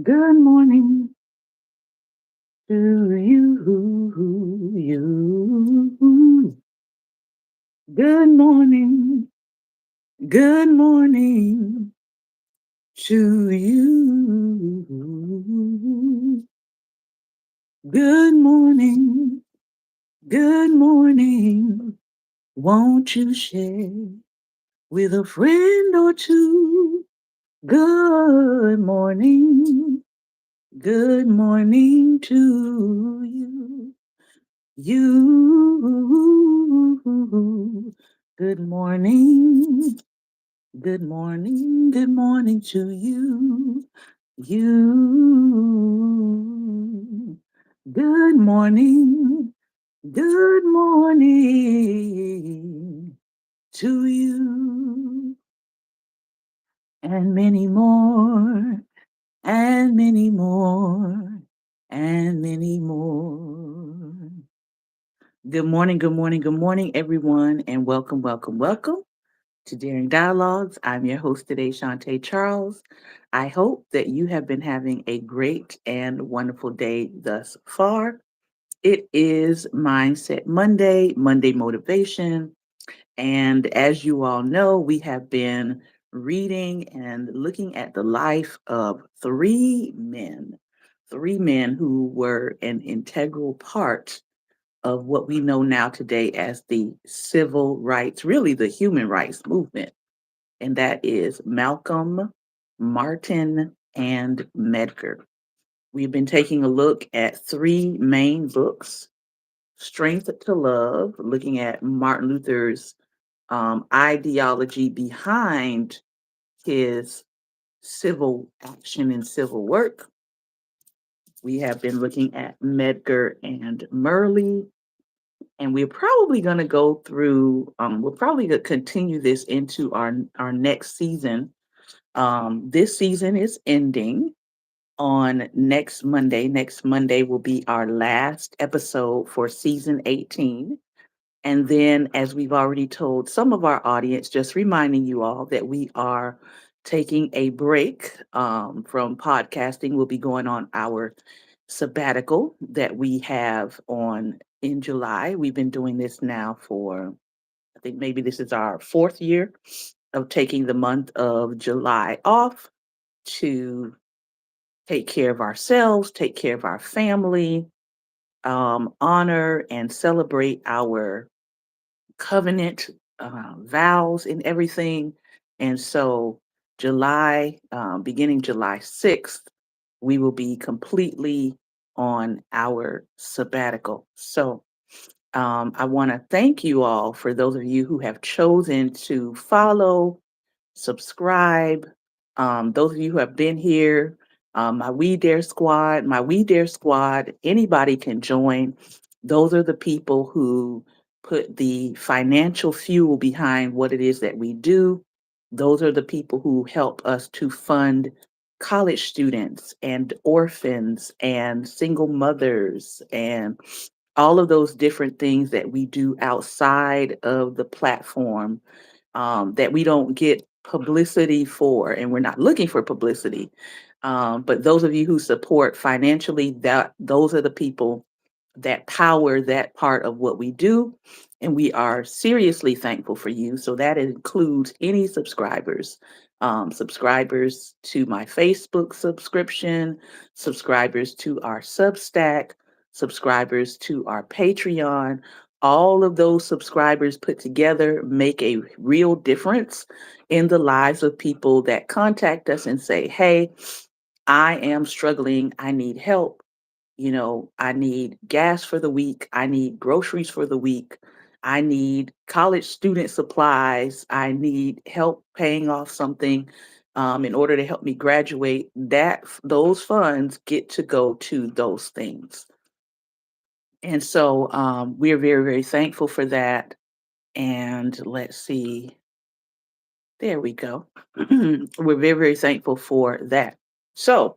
Good morning to you. Good morning. Good morning to you. Good morning. Good morning. Won't you share with a friend or two? Good morning. Good morning to you. You. Good morning. Good morning. Good morning to you. You. Good morning. Good morning to you. And many more. And many more. And many more. Good morning, everyone, and welcome to Daring Dialogues. I'm your host today, Shantae Charles. I hope that you have been having a great and wonderful day thus far. It is Mindset Monday, Monday Motivation, and as you all know, we have been reading and looking at the life of three men who were an integral part of what we know now today as the civil rights, really the human rights movement. And that is Malcolm, Martin, and Medgar. We've been taking a look at three main books: Strength to Love, looking at Martin Luther's ideology behind his civil action and civil work. We have been looking at Medgar and Murley, and we're probably going to go through. We're probably going to continue this into our next season. This season is ending on next Monday. Next Monday will be our last episode for season 18. And then, as we've already told some of our audience, just reminding you all that we are taking a break from podcasting. We'll be going on our sabbatical that we have on in July. We've been doing this now for, I think maybe this is our fourth year of taking the month of July off to take care of ourselves, take care of our family, honor and celebrate our covenant vows and everything. And so, beginning July 6th, we will be completely on our sabbatical. So, I want to thank you all for those of you who have chosen to follow, subscribe. Those of you who have been here, my We Dare Squad, anybody can join. Those are the people who put the financial fuel behind what it is that we do. Those are the people who help us to fund college students and orphans and single mothers and all of those different things that we do outside of the platform, that we don't get publicity for, and we're not looking for publicity. But those of you who support financially, that those are the people that power that part of what we do. And we are seriously thankful for you. So that includes any subscribers to my Facebook subscription, subscribers to our Substack, subscribers to our Patreon. All of those subscribers put together make a real difference in the lives of people that contact us and say, hey, I am struggling. I need help. I need gas for the week. I need groceries for the week. I need college student supplies. I need help paying off something in order to help me graduate. Those funds get to go to those things. And so we're very, very thankful for that. And let's see, there we go. We're very, very thankful for that. So,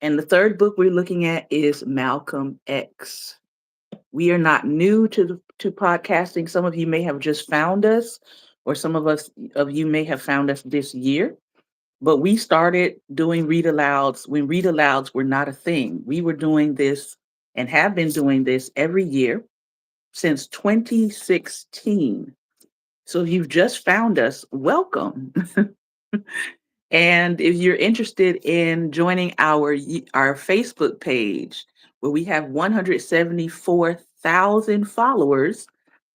and the third book we're looking at is Malcolm X. We are not new to podcasting. Some of you may have just found us, or some of you may have found us this year. But we started doing read alouds when read alouds were not a thing. We were doing this and have been doing this every year since 2016. So if you've just found us, welcome. And if you're interested in joining our Facebook page, where we have 174,000 followers,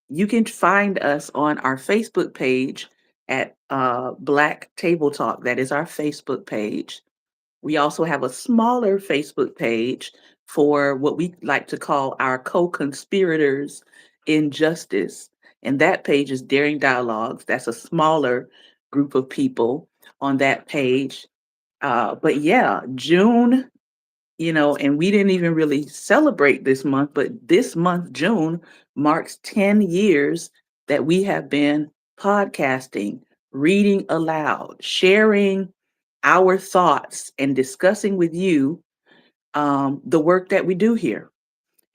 you can find us on our Facebook page at Black Table Talk. That is our Facebook page. We also have a smaller Facebook page for what we like to call our co-conspirators in justice. And that page is Daring Dialogues. That's a smaller group of people on that page. But yeah, June, and we didn't even really celebrate this month, but this month, June, marks 10 years that we have been podcasting, reading aloud, sharing our thoughts, and discussing with you the work that we do here.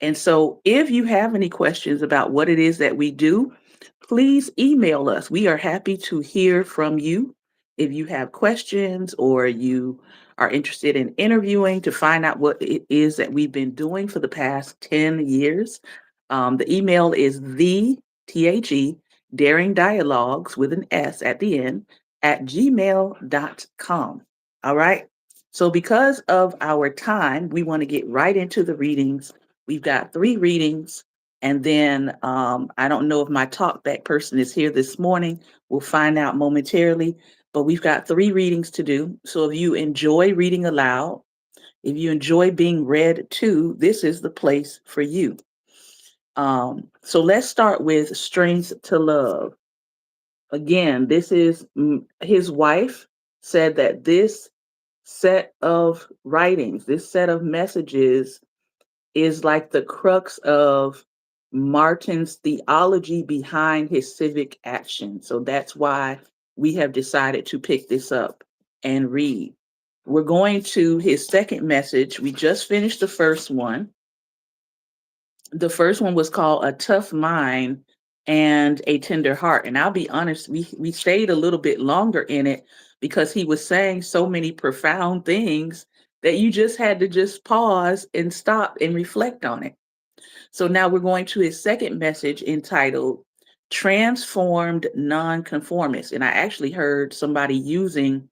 And so, if you have any questions about what it is that we do, please email us. We are happy to hear from you. If you have questions or you are interested in interviewing to find out what it is that we've been doing for the past 10 years, the email is the Daring Dialogues with an S at the end at gmail.com. All right. So, because of our time, we want to get right into the readings. We've got 3 readings. And then I don't know if my talkback person is here this morning. We'll find out momentarily. But we've got 3 readings to do. So if you enjoy reading aloud, if you enjoy being read to, this is the place for you. So let's start with Strength to Love. Again, this is his wife said that this set of writings, this set of messages is like the crux of Martin's theology behind his civic action. So that's why we have decided to pick this up and read. We're going to his second message. We just finished the first one. The first one was called A Tough Mind and a Tender Heart. And I'll be honest, we stayed a little bit longer in it because he was saying so many profound things that you just had to just pause and stop and reflect on it. So now we're going to his second message entitled Transformed Nonconformist. And I actually heard somebody using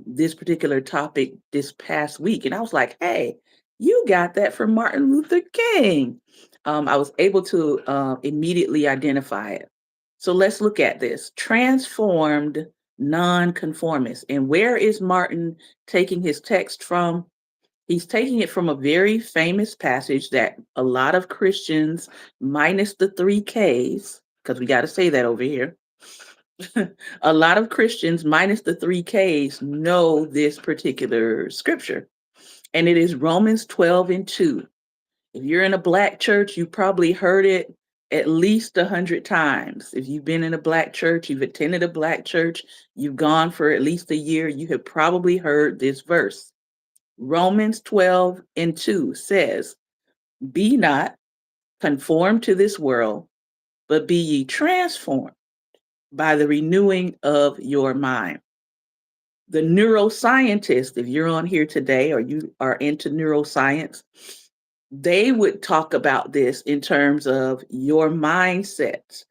this particular topic this past week. And I was like, hey, you got that from Martin Luther King. I was able to immediately identify it. So let's look at this. Transformed nonconformist. And where is Martin taking his text from? He's taking it from a very famous passage that a lot of Christians, minus the 3 Ks, because we got to say that over here, a lot of Christians, minus the 3 Ks, know this particular scripture. And it is Romans 12:2. If you're in a Black church, you probably heard it at least 100 times. If you've been in a Black church, you've attended a Black church, you've gone for at least a year, you have probably heard this verse. Romans 12:2 says, be not conformed to this world, but be ye transformed by the renewing of your mind. The neuroscientists, if you're on here today or you are into neuroscience, they would talk about this in terms of your mindset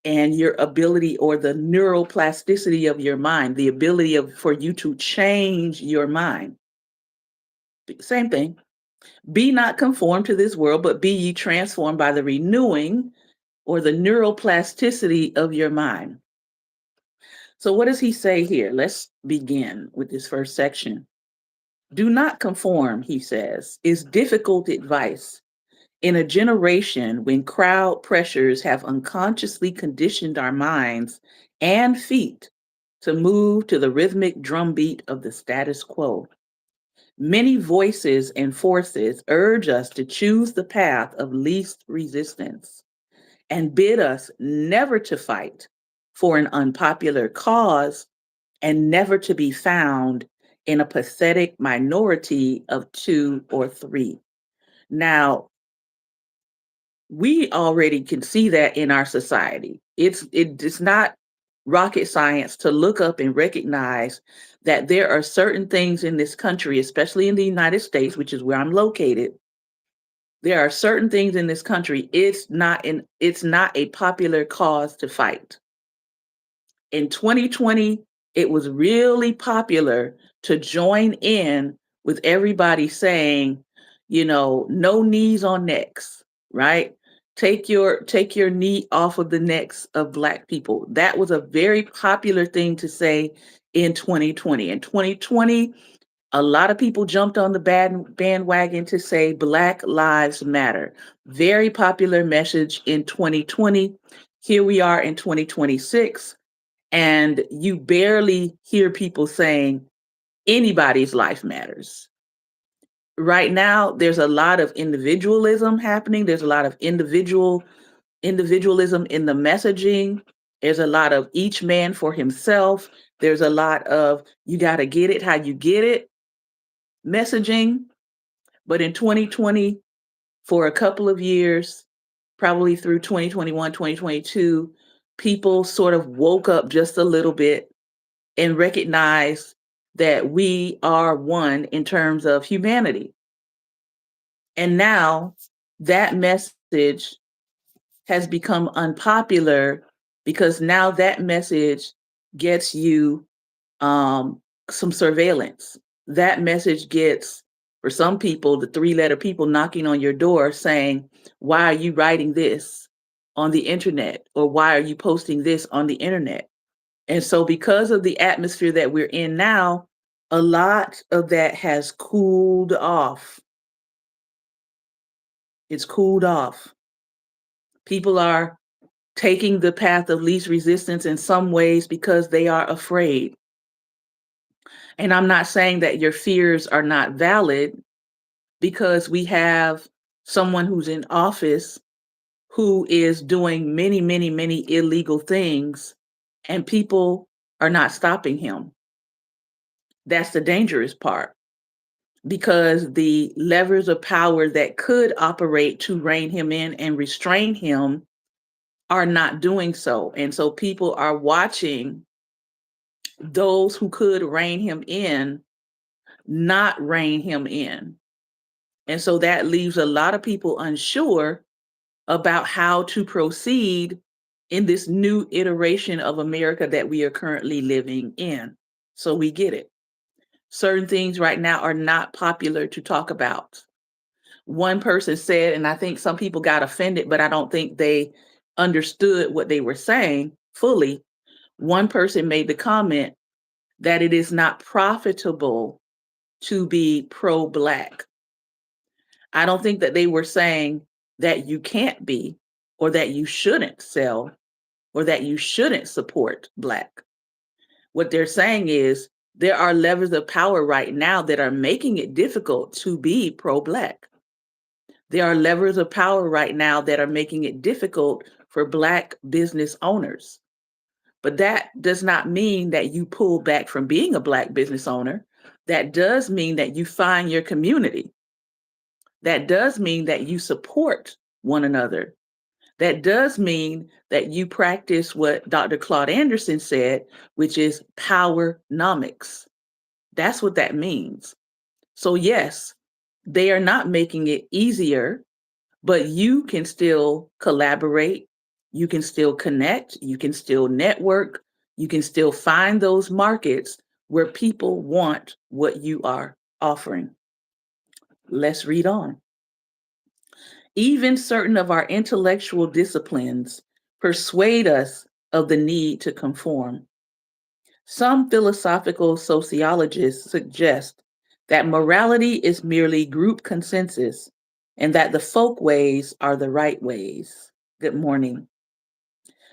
and your ability, or the neuroplasticity of your mind, the ability for you to change your mind. Same thing. Be not conformed to this world, but be ye transformed by the renewing or the neuroplasticity of your mind. So what does he say here? Let's begin with this first section. Do not conform, he says, is difficult advice in a generation when crowd pressures have unconsciously conditioned our minds and feet to move to the rhythmic drumbeat of the status quo. Many voices and forces urge us to choose the path of least resistance and bid us never to fight for an unpopular cause and never to be found in a pathetic minority of 2 or 3. Now, we already can see that in our society. It's not rocket science to look up and recognize that there are certain things in this country, especially in the United States, which is where I'm located. There are certain things in this country. It's not a popular cause to fight. In 2020, it was really popular to join in with everybody saying, no knees on necks, right? Take your knee off of the necks of Black people. That was a very popular thing to say in 2020. In 2020, a lot of people jumped on the bandwagon to say Black Lives Matter. Very popular message in 2020. Here we are in 2026, and you barely hear people saying anybody's life matters. Right now, there's a lot of individualism happening. There's a lot of individualism in the messaging. There's a lot of each man for himself. There's a lot of you got to get it how you get it messaging. But in 2020, for a couple of years, probably through 2021, 2022, people sort of woke up just a little bit and recognized that we are one in terms of humanity. And now that message has become unpopular because now that message gets you some surveillance. That message gets, for some people, the three-letter people knocking on your door saying, why are you writing this on the internet? Or why are you posting this on the internet? And so because of the atmosphere that we're in now, a lot of that has cooled off. It's cooled off. People are taking the path of least resistance in some ways because they are afraid. And I'm not saying that your fears are not valid, because we have someone who's in office who is doing many, many, many illegal things, and people are not stopping him. That's the dangerous part, because the levers of power that could operate to rein him in and restrain him are not doing so. And so people are watching those who could rein him in not rein him in. And so that leaves a lot of people unsure about how to proceed in this new iteration of America that we are currently living in. So we get it. Certain things right now are not popular to talk about. One person said, and I think some people got offended, but I don't think they understood what they were saying fully. One person made the comment that it is not profitable to be pro-Black. I don't think that they were saying that you can't be, or that you shouldn't sell, or that you shouldn't support Black. What they're saying is there are levers of power right now that are making it difficult to be pro-Black. There are levers of power right now that are making it difficult for Black business owners. But that does not mean that you pull back from being a Black business owner. That does mean that you find your community. That does mean that you support one another. That does mean that you practice what Dr. Claude Anderson said, which is powernomics. That's what that means. So yes, they are not making it easier, but you can still collaborate. You can still connect. You can still network. You can still find those markets where people want what you are offering. Let's read on. Even certain of our intellectual disciplines persuade us of the need to conform. Some philosophical sociologists suggest that morality is merely group consensus and that the folk ways are the right ways. Good morning.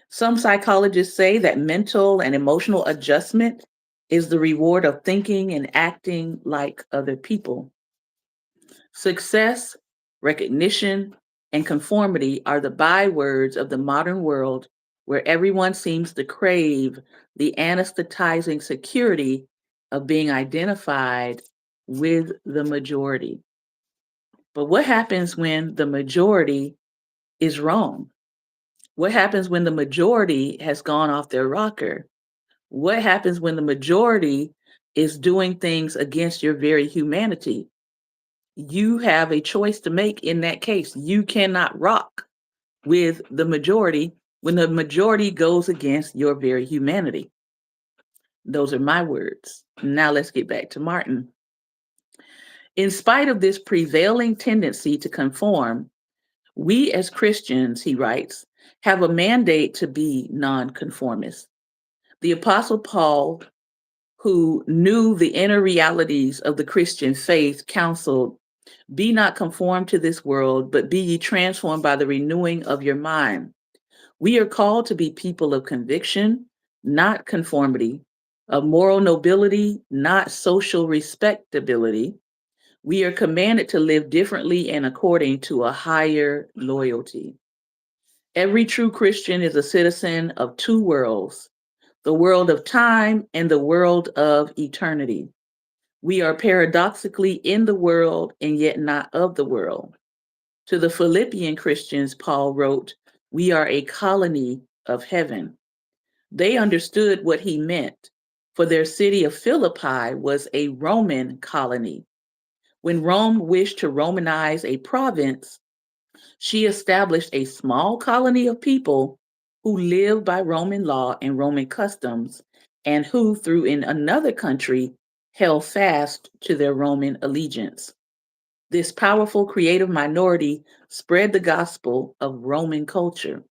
Some psychologists say that mental and emotional adjustment is the reward of thinking and acting like other people. Success, recognition, and conformity are the bywords of the modern world, where everyone seems to crave the anesthetizing security of being identified with the majority. But what happens when the majority is wrong? What happens when the majority has gone off their rocker? What happens when the majority is doing things against your very humanity? You have a choice to make in that case. You cannot rock with the majority when the majority goes against your very humanity. Those are my words. Now let's get back to Martin. In spite of this prevailing tendency to conform, we as Christians, he writes, have a mandate to be nonconformists. The Apostle Paul, who knew the inner realities of the Christian faith, counseled, "Be not conformed to this world, but be ye transformed by the renewing of your mind." We are called to be people of conviction, not conformity, of moral nobility, not social respectability. We are commanded to live differently and according to a higher loyalty. Every true Christian is a citizen of two worlds, the world of time and the world of eternity. We are paradoxically in the world and yet not of the world. To the Philippian Christians, Paul wrote, "We are a colony of heaven." They understood what he meant, for their city of Philippi was a Roman colony. When Rome wished to Romanize a province, she established a small colony of people who lived by Roman law and Roman customs, and who, through in another country, held fast to their Roman allegiance. This powerful creative minority spread the gospel of Roman culture.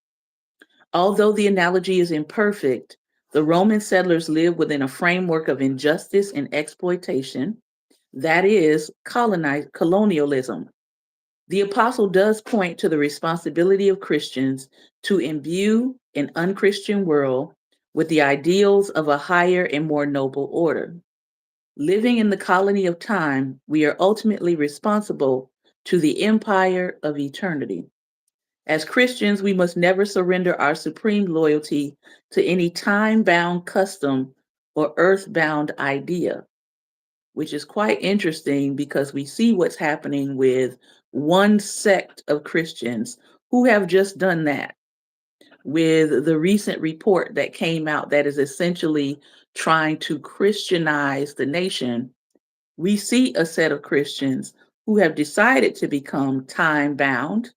Although the analogy is imperfect, the Roman settlers lived within a framework of injustice and exploitation, that is, colonialism. The apostle does point to the responsibility of Christians to imbue an unchristian world with the ideals of a higher and more noble order. Living in the colony of time, we are ultimately responsible to the empire of eternity. As Christians, we must never surrender our supreme loyalty to any time bound custom or earth bound idea, which is quite interesting because we see what's happening with one sect of Christians who have just done that with the recent report that came out that is essentially trying to Christianize the nation. We see a set of Christians who have decided to become time bound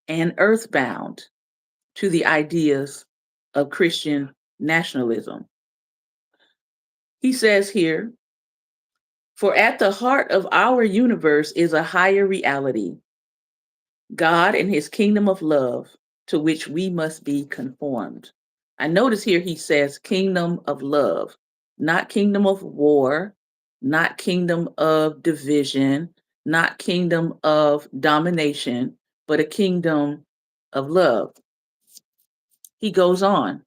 and earthbound to the ideas of Christian nationalism. He says here, "For at the heart of our universe is a higher reality, God and his kingdom of love, to which we must be conformed." I notice here he says kingdom of love, not kingdom of war, not kingdom of division, not kingdom of domination, but a kingdom of love. He goes on,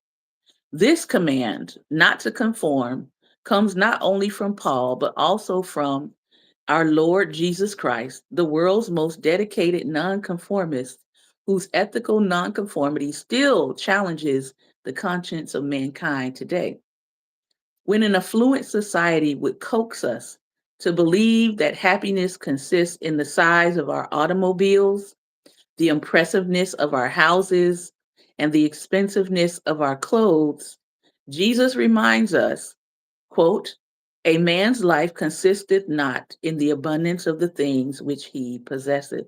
"This command, not to conform, comes not only from Paul, but also from our Lord Jesus Christ, the world's most dedicated nonconformist, whose ethical nonconformity still challenges the conscience of mankind today. When an affluent society would coax us to believe that happiness consists in the size of our automobiles, the impressiveness of our houses, and the expensiveness of our clothes, Jesus reminds us, quote, "A man's life consisteth not in the abundance of the things which he possesseth."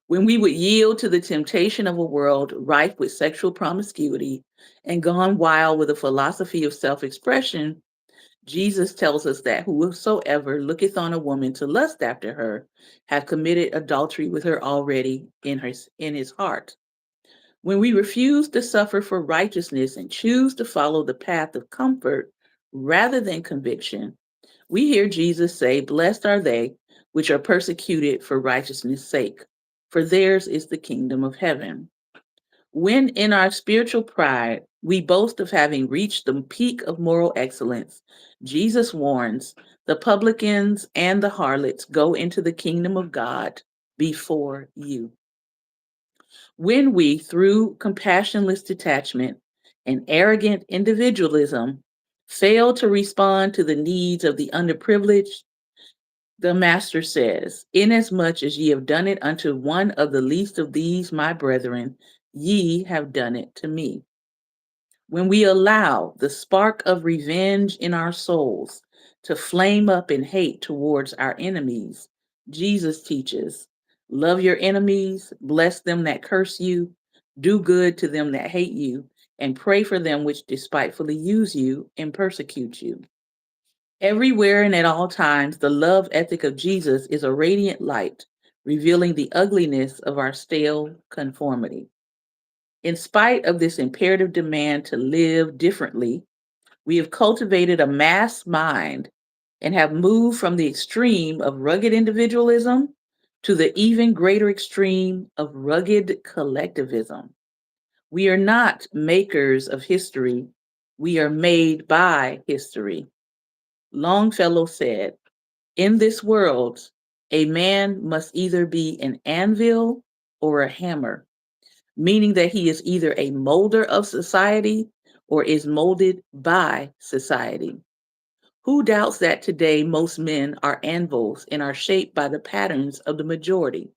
When we would yield to the temptation of a world rife with sexual promiscuity and gone wild with a philosophy of self-expression, Jesus tells us that whosoever looketh on a woman to lust after her hath committed adultery with her already in his heart. When we refuse to suffer for righteousness and choose to follow the path of comfort rather than conviction, we hear Jesus say, "Blessed are they which are persecuted for righteousness' sake, for theirs is the kingdom of heaven." When in our spiritual pride, we boast of having reached the peak of moral excellence, Jesus warns, "The publicans and the harlots go into the kingdom of God before you." When we, through compassionless detachment and arrogant individualism, fail to respond to the needs of the underprivileged, the Master says, "Inasmuch as ye have done it unto one of the least of these, my brethren, Ye have done it to me. When we allow the spark of revenge in our souls to flame up in hate towards our enemies, Jesus teaches, love your enemies, bless them that curse you, do good to them that hate you, and pray for them which despitefully use you and persecute you. Everywhere and at all times, the love ethic of Jesus is a radiant light, revealing the ugliness of our stale conformity. In spite of this imperative demand to live differently, we have cultivated a mass mind and have moved from the extreme of rugged individualism to the even greater extreme of rugged collectivism. We are not makers of history, we are made by history. Longfellow said, in this world, a man must either be an anvil or a hammer, meaning that he is either a molder of society or is molded by society. Who doubts that today most men are anvils and are shaped by the patterns of the majority?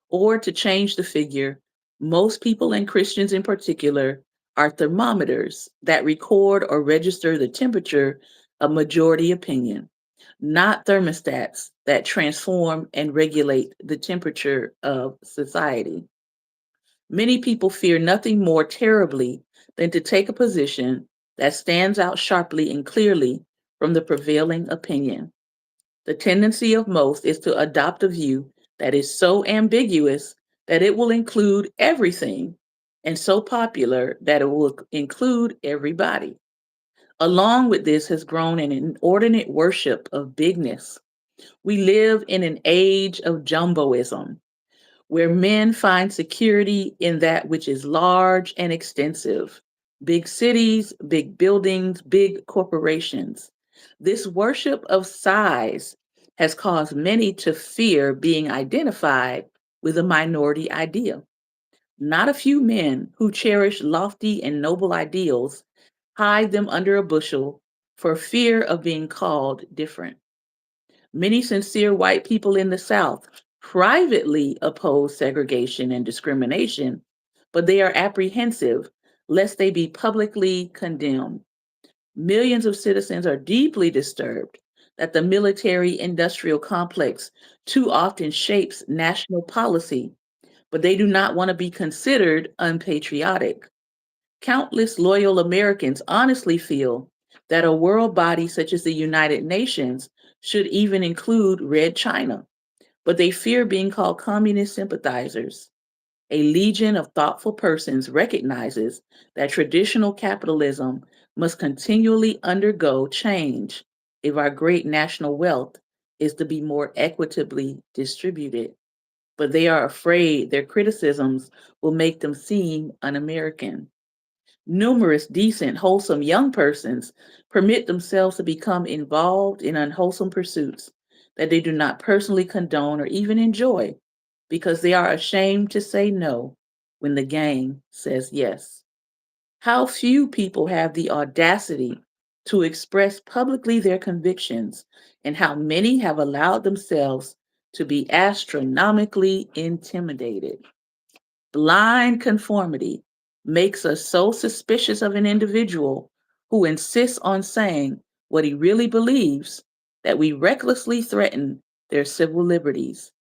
Or to change the figure, most people, and Christians in particular, are thermometers that record or register the temperature of majority opinion, not thermostats that transform and regulate the temperature of society. Many people fear nothing more terribly than to take a position that stands out sharply and clearly from the prevailing opinion. The tendency of most is to adopt a view that is so ambiguous that it will include everything and so popular that it will include everybody. Along with this has grown an inordinate worship of bigness. We live in an age of jumboism, where men find security in that which is large and extensive. Big cities, big buildings, big corporations. This worship of size has caused many to fear being identified with a minority idea. Not a few men who cherish lofty and noble ideals hide them under a bushel for fear of being called different. Many sincere white people in the South privately oppose segregation and discrimination, but they are apprehensive lest they be publicly condemned. Millions of citizens are deeply disturbed that the military industrial complex too often shapes national policy, but they do not want to be considered unpatriotic. Countless loyal Americans honestly feel that a world body such as the United Nations should even include Red China, but they fear being called communist sympathizers. A legion of thoughtful persons recognizes that traditional capitalism must continually undergo change if our great national wealth is to be more equitably distributed. But they are afraid their criticisms will make them seem un American. Numerous decent, wholesome young persons permit themselves to become involved in unwholesome pursuits that they do not personally condone or even enjoy because they are ashamed to say no when the gang says yes. How few people have the audacity to express publicly their convictions, and how many have allowed themselves to be astronomically intimidated. Blind conformity makes us so suspicious of an individual who insists on saying what he really believes that we recklessly threaten their civil liberties.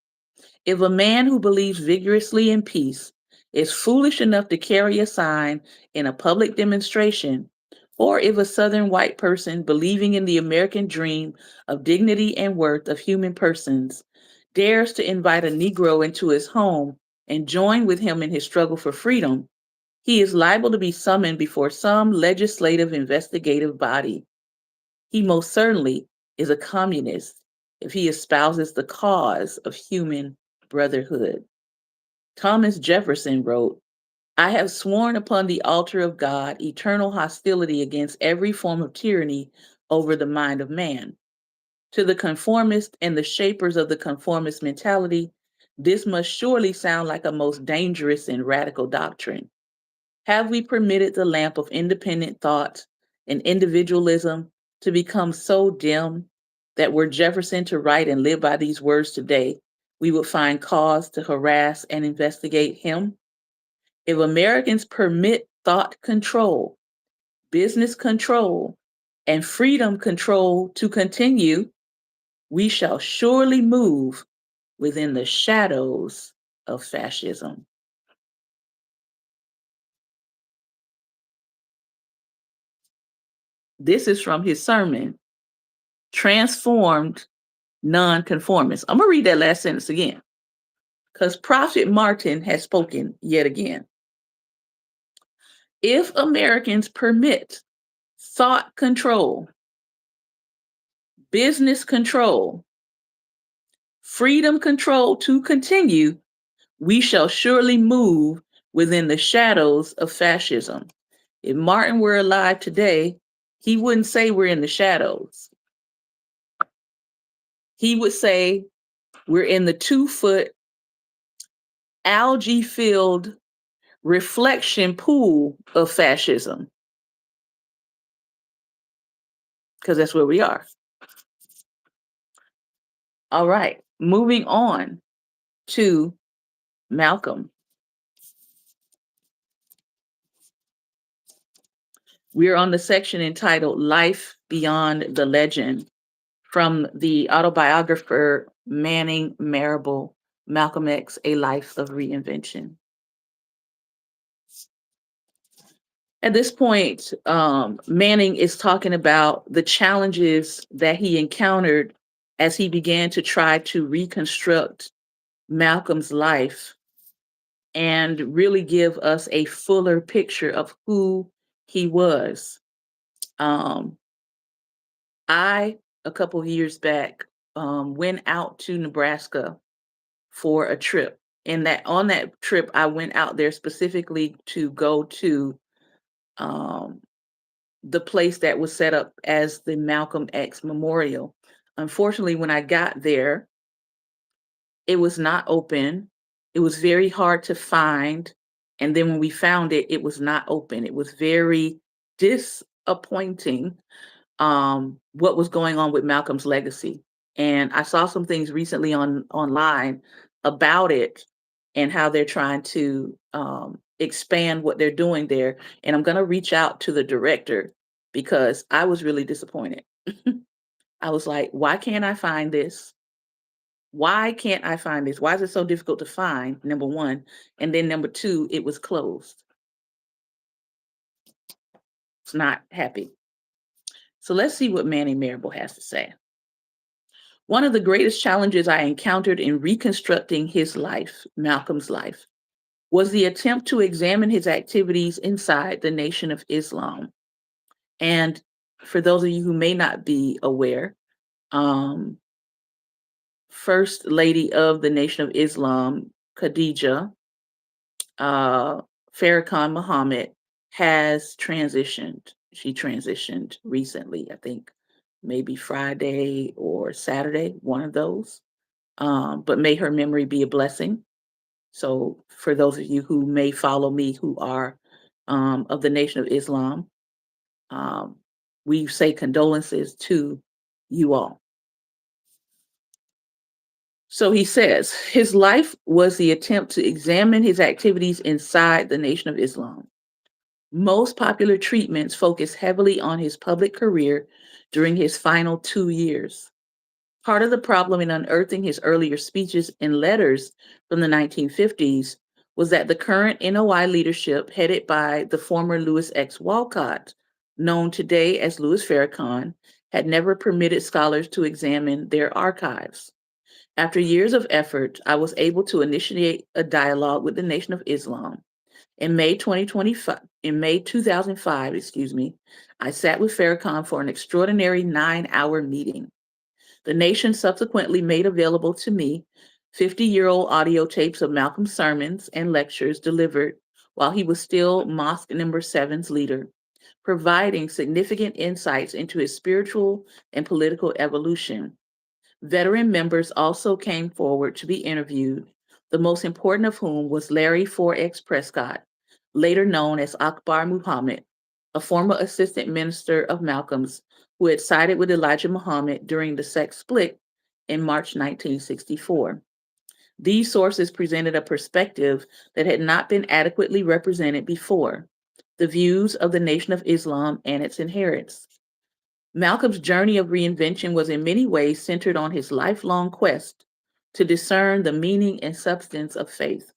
If a man who believes vigorously in peace is foolish enough to carry a sign in a public demonstration, or if a Southern white person believing in the American dream of dignity and worth of human persons dares to invite a Negro into his home and join with him in his struggle for freedom, he is liable to be summoned before some legislative investigative body. He most certainly is a communist if he espouses the cause of human brotherhood. Thomas Jefferson wrote, I have sworn upon the altar of God eternal hostility against every form of tyranny over the mind of man. To the conformist and the shapers of the conformist mentality, this must surely sound like a most dangerous and radical doctrine. Have we permitted the lamp of independent thought and individualism to become so dim that were Jefferson to write and live by these words today, we would find cause to harass and investigate him? If Americans permit thought control, business control, and freedom control to continue, we shall surely move within the shadows of fascism. This is from his sermon, Transformed Nonconformists. I'm going to read that last sentence again because Prophet Martin has spoken yet again. If Americans permit thought control, business control, freedom control to continue, we shall surely move within the shadows of fascism. If Martin were alive today, he wouldn't say we're in the shadows. He would say we're in the 2-foot algae filled reflection pool of fascism. Because that's where we are. All right, moving on to Malcolm. We're on the section entitled Life Beyond the Legend from the autobiographer Manning Marable, Malcolm X, A Life of Reinvention. At this point, Manning is talking about the challenges that he encountered as he began to try to reconstruct Malcolm's life and really give us a fuller picture of who he was. I, a couple of years back, went out to Nebraska for a trip. And that on that trip, I went out there specifically to go to the place that was set up as the Malcolm X Memorial. Unfortunately, when I got there, it was not open. It was very hard to find. And then when we found it, it was not open. It was very disappointing what was going on with Malcolm's legacy. And I saw some things recently online about it and how they're trying to expand what they're doing there. And I'm going to reach out to the director because I was really disappointed. I was like, why can't I find this? Why can't I find this? Why is it so difficult to find? Number one. And then number two, it was closed. It's not happy. So let's see what Manny Marable has to say. One of the greatest challenges I encountered in reconstructing his life, Malcolm's life, was the attempt to examine his activities inside the Nation of Islam. And for those of you who may not be aware, First Lady of the Nation of Islam, Khadija Farrakhan Muhammad, has transitioned. She transitioned recently, I think maybe Friday or Saturday, one of those. But may her memory be a blessing. So for those of you who may follow me who are of the Nation of Islam, we say condolences to you all. So he says, his life was the attempt to examine his activities inside the Nation of Islam. Most popular treatments focus heavily on his public career during his final 2 years. Part of the problem in unearthing his earlier speeches and letters from the 1950s was that the current NOI leadership, headed by the former Louis X. Walcott, known today as Louis Farrakhan, had never permitted scholars to examine their archives. After years of effort, I was able to initiate a dialogue with the Nation of Islam. In May 2005, I sat with Farrakhan for an extraordinary 9-hour meeting. The Nation subsequently made available to me 50-year-old audio tapes of Malcolm's sermons and lectures delivered while he was still Mosque Number 7's leader, providing significant insights into his spiritual and political evolution. Veteran members also came forward to be interviewed, the most important of whom was Larry 4X Prescott, later known as Akbar Muhammad, a former assistant minister of Malcolm's who had sided with Elijah Muhammad during the sex split in March 1964. These sources presented a perspective that had not been adequately represented before: the views of the Nation of Islam and its adherents. Malcolm's journey of reinvention was in many ways centered on his lifelong quest to discern the meaning and substance of faith.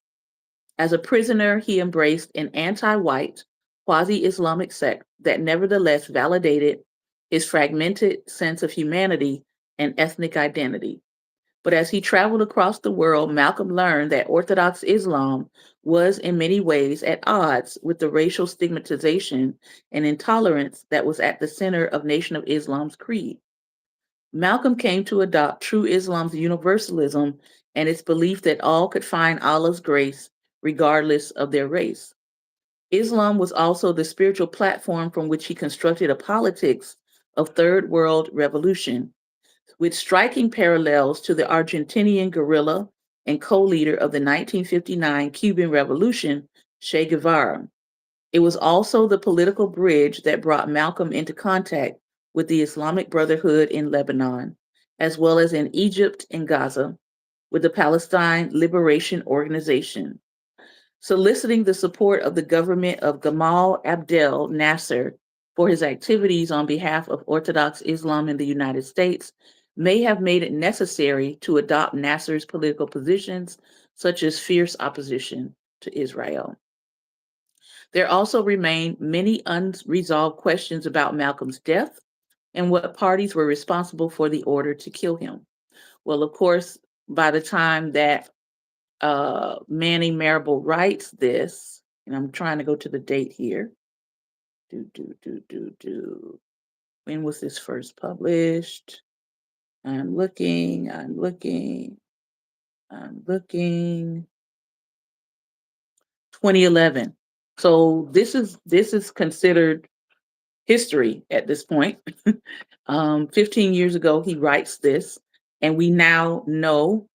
As a prisoner, he embraced an anti white, quasi Islamic sect that nevertheless validated his fragmented sense of humanity and ethnic identity. But as he traveled across the world, Malcolm learned that Orthodox Islam was in many ways at odds with the racial stigmatization and intolerance that was at the center of Nation of Islam's creed. Malcolm came to adopt true Islam's universalism and its belief that all could find Allah's grace regardless of their race. Islam was also the spiritual platform from which he constructed a politics of third world revolution, with striking parallels to the Argentinian guerrilla and co-leader of the 1959 Cuban Revolution, Che Guevara. It was also the political bridge that brought Malcolm into contact with the Islamic Brotherhood in Lebanon, as well as in Egypt and Gaza, with the Palestine Liberation Organization. Soliciting the support of the government of Gamal Abdel Nasser for his activities on behalf of Orthodox Islam in the United States may have made it necessary to adopt Nasser's political positions, such as fierce opposition to Israel. There also remain many unresolved questions about Malcolm's death and what parties were responsible for the order to kill him. Well, of course, by the time that Manny Marable writes this, and I'm trying to go to the date here. When was this first published? I'm looking. 2011. So this is considered history at this point. 15 years ago, he writes this, and we now know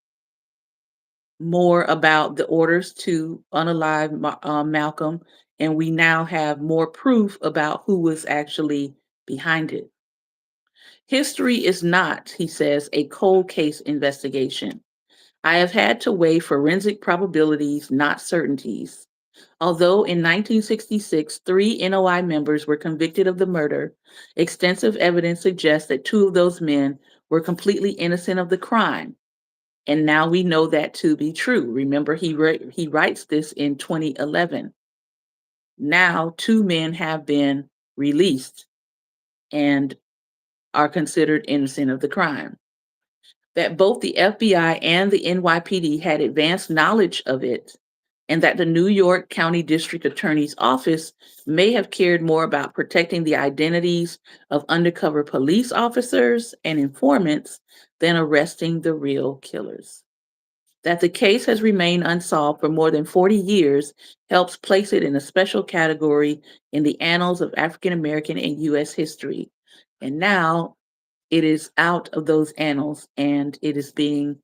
more about the orders to unalive Malcolm, and we now have more proof about who was actually behind it. History is not, he says, a cold case investigation. I have had to weigh forensic probabilities, not certainties. Although in 1966, 3 NOI members were convicted of the murder, extensive evidence suggests that 2 of those men were completely innocent of the crime. And now we know that to be true. Remember, he writes this in 2011. Now 2 men have been released and are considered innocent of the crime. That both the FBI and the NYPD had advanced knowledge of it, and that the New York County District Attorney's Office may have cared more about protecting the identities of undercover police officers and informants than arresting the real killers. That the case has remained unsolved for more than 40 years helps place it in a special category in the annals of African American and U.S. history. And now it is out of those annals and it is being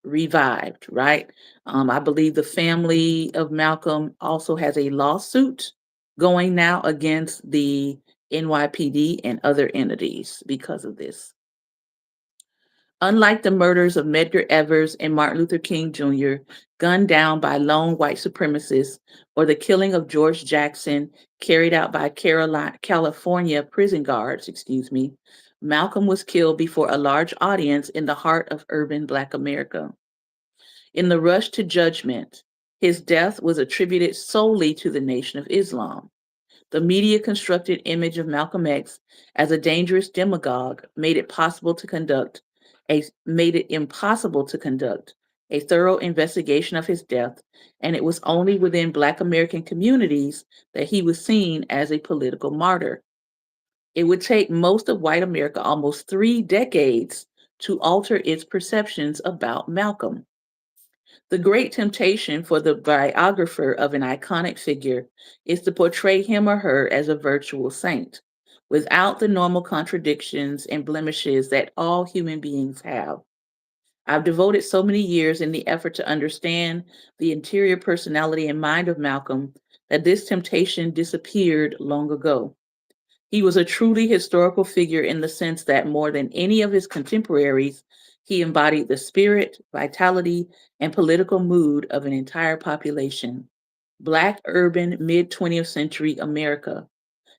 revived, right? I believe the family of Malcolm also has a lawsuit going now against the NYPD and other entities because of this. Unlike the murders of Medgar Evers and Martin Luther King Jr., gunned down by lone white supremacists, or the killing of George Jackson carried out by California prison guards, Malcolm was killed before a large audience in the heart of urban Black America. In the rush to judgment, his death was attributed solely to the Nation of Islam. The media constructed image of Malcolm X as a dangerous demagogue made it impossible to conduct a thorough investigation of his death, and it was only within Black American communities that he was seen as a political martyr. It would take most of white America almost 3 decades to alter its perceptions about Malcolm. The great temptation for the biographer of an iconic figure is to portray him or her as a virtual saint, without the normal contradictions and blemishes that all human beings have. I've devoted so many years in the effort to understand the interior personality and mind of Malcolm that this temptation disappeared long ago. He was a truly historical figure in the sense that more than any of his contemporaries, he embodied the spirit, vitality, and political mood of an entire population. Black urban mid 20th century America.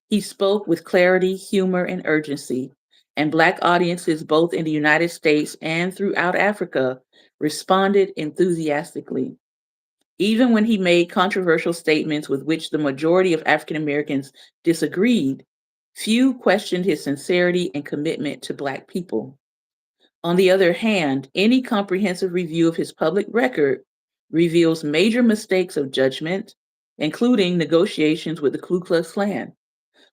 He spoke with clarity, humor, and urgency, and Black audiences both in the United States and throughout Africa responded enthusiastically. Even when he made controversial statements with which the majority of African Americans disagreed, few questioned his sincerity and commitment to Black people. On the other hand, any comprehensive review of his public record reveals major mistakes of judgment, including negotiations with the Ku Klux Klan.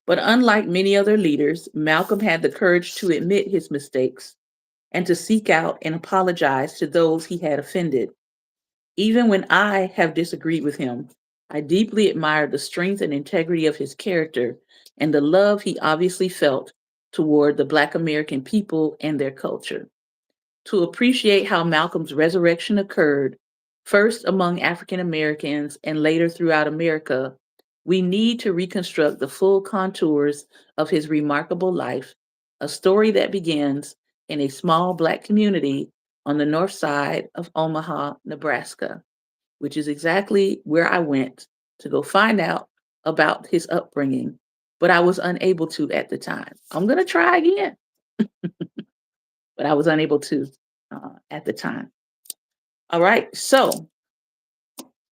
But unlike many other leaders, Malcolm had the courage to admit his mistakes and to seek out and apologize to those he had offended. Even when I have disagreed with him, I deeply admire the strength and integrity of his character and the love he obviously felt toward the Black American people and their culture. To appreciate how Malcolm's resurrection occurred, first among African Americans and later throughout America, we need to reconstruct the full contours of his remarkable life, a story that begins in a small Black community on the north side of Omaha, Nebraska, which is exactly where I went to go find out about his upbringing, but I was unable to at the time. I'm going to try again, but I was unable to at the time. All right, so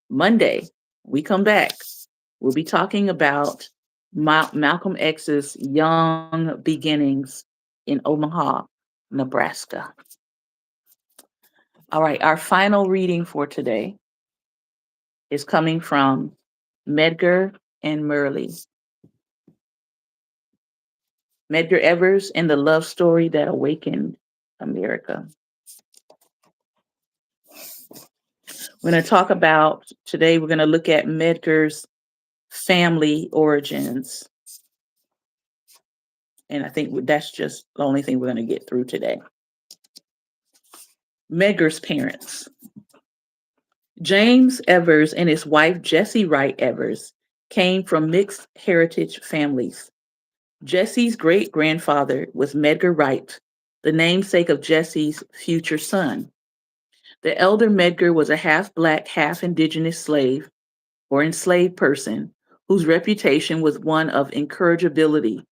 Monday, we come back. We'll be talking about Malcolm X's young beginnings in Omaha, Nebraska. All right, our final reading for today is coming from Medgar and Merle. Medgar Evers and the love story that awakened America. We're going to talk about today, we're going to look at Medgar's family origins. And I think that's just the only thing we're going to get through today. Medgar's parents. James Evers and his wife, Jessie Wright Evers, came from mixed heritage families. Jessie's great-grandfather was Medgar Wright, the namesake of Jessie's future son. The elder Medgar was a half-Black, half-Indigenous slave or enslaved person whose reputation was one of incorrigibility.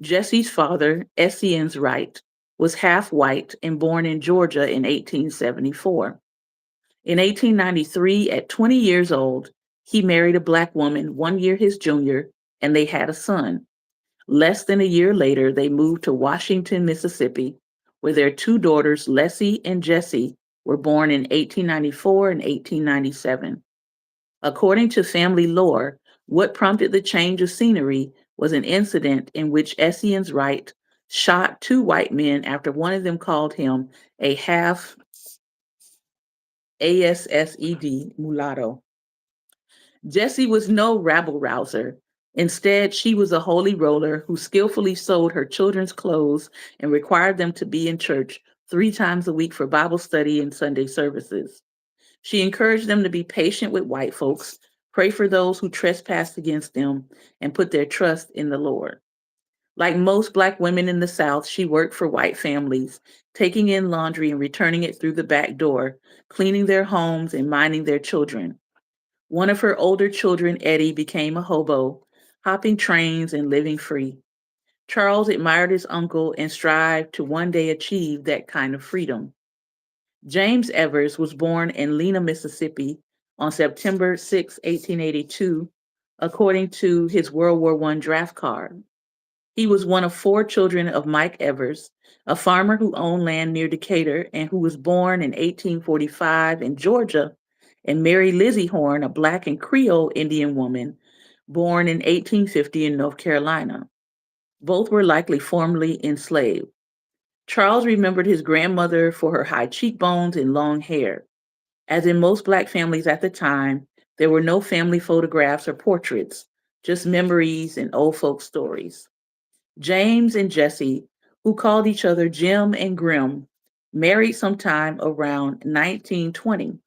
Jessie's father, Essens Wright, was half-white and born in Georgia in 1874. In 1893, at 20 years old, he married a Black woman 1 year his junior, and they had a son. Less than a year later, they moved to Washington, Mississippi, where their two daughters, Leslie and Jessie, were born in 1894 and 1897. According to family lore, what prompted the change of scenery was an incident in which Essens Wright shot two white men after one of them called him a half ASSED mulatto. Jessie was no rabble rouser. Instead, she was a holy roller who skillfully sewed her children's clothes and required them to be in church 3 times a week for Bible study and Sunday services. She encouraged them to be patient with white folks, pray for those who trespassed against them, and put their trust in the Lord. Like most Black women in the South, she worked for white families, taking in laundry and returning it through the back door, cleaning their homes and minding their children. One of her older children, Eddie, became a hobo, hopping trains and living free. Charles admired his uncle and strived to one day achieve that kind of freedom. James Evers was born in Lena, Mississippi on September 6, 1882, according to his World War I draft card. He was one of 4 children of Mike Evers, a farmer who owned land near Decatur and who was born in 1845 in Georgia, and Mary Lizzie Horn, a Black and Creole Indian woman, born in 1850 in North Carolina. Both were likely formerly enslaved. Charles remembered his grandmother for her high cheekbones and long hair. As in most Black families at the time, there were no family photographs or portraits, just memories and old folk stories. James and Jessie, who called each other Jim and Grim, married sometime around 1920.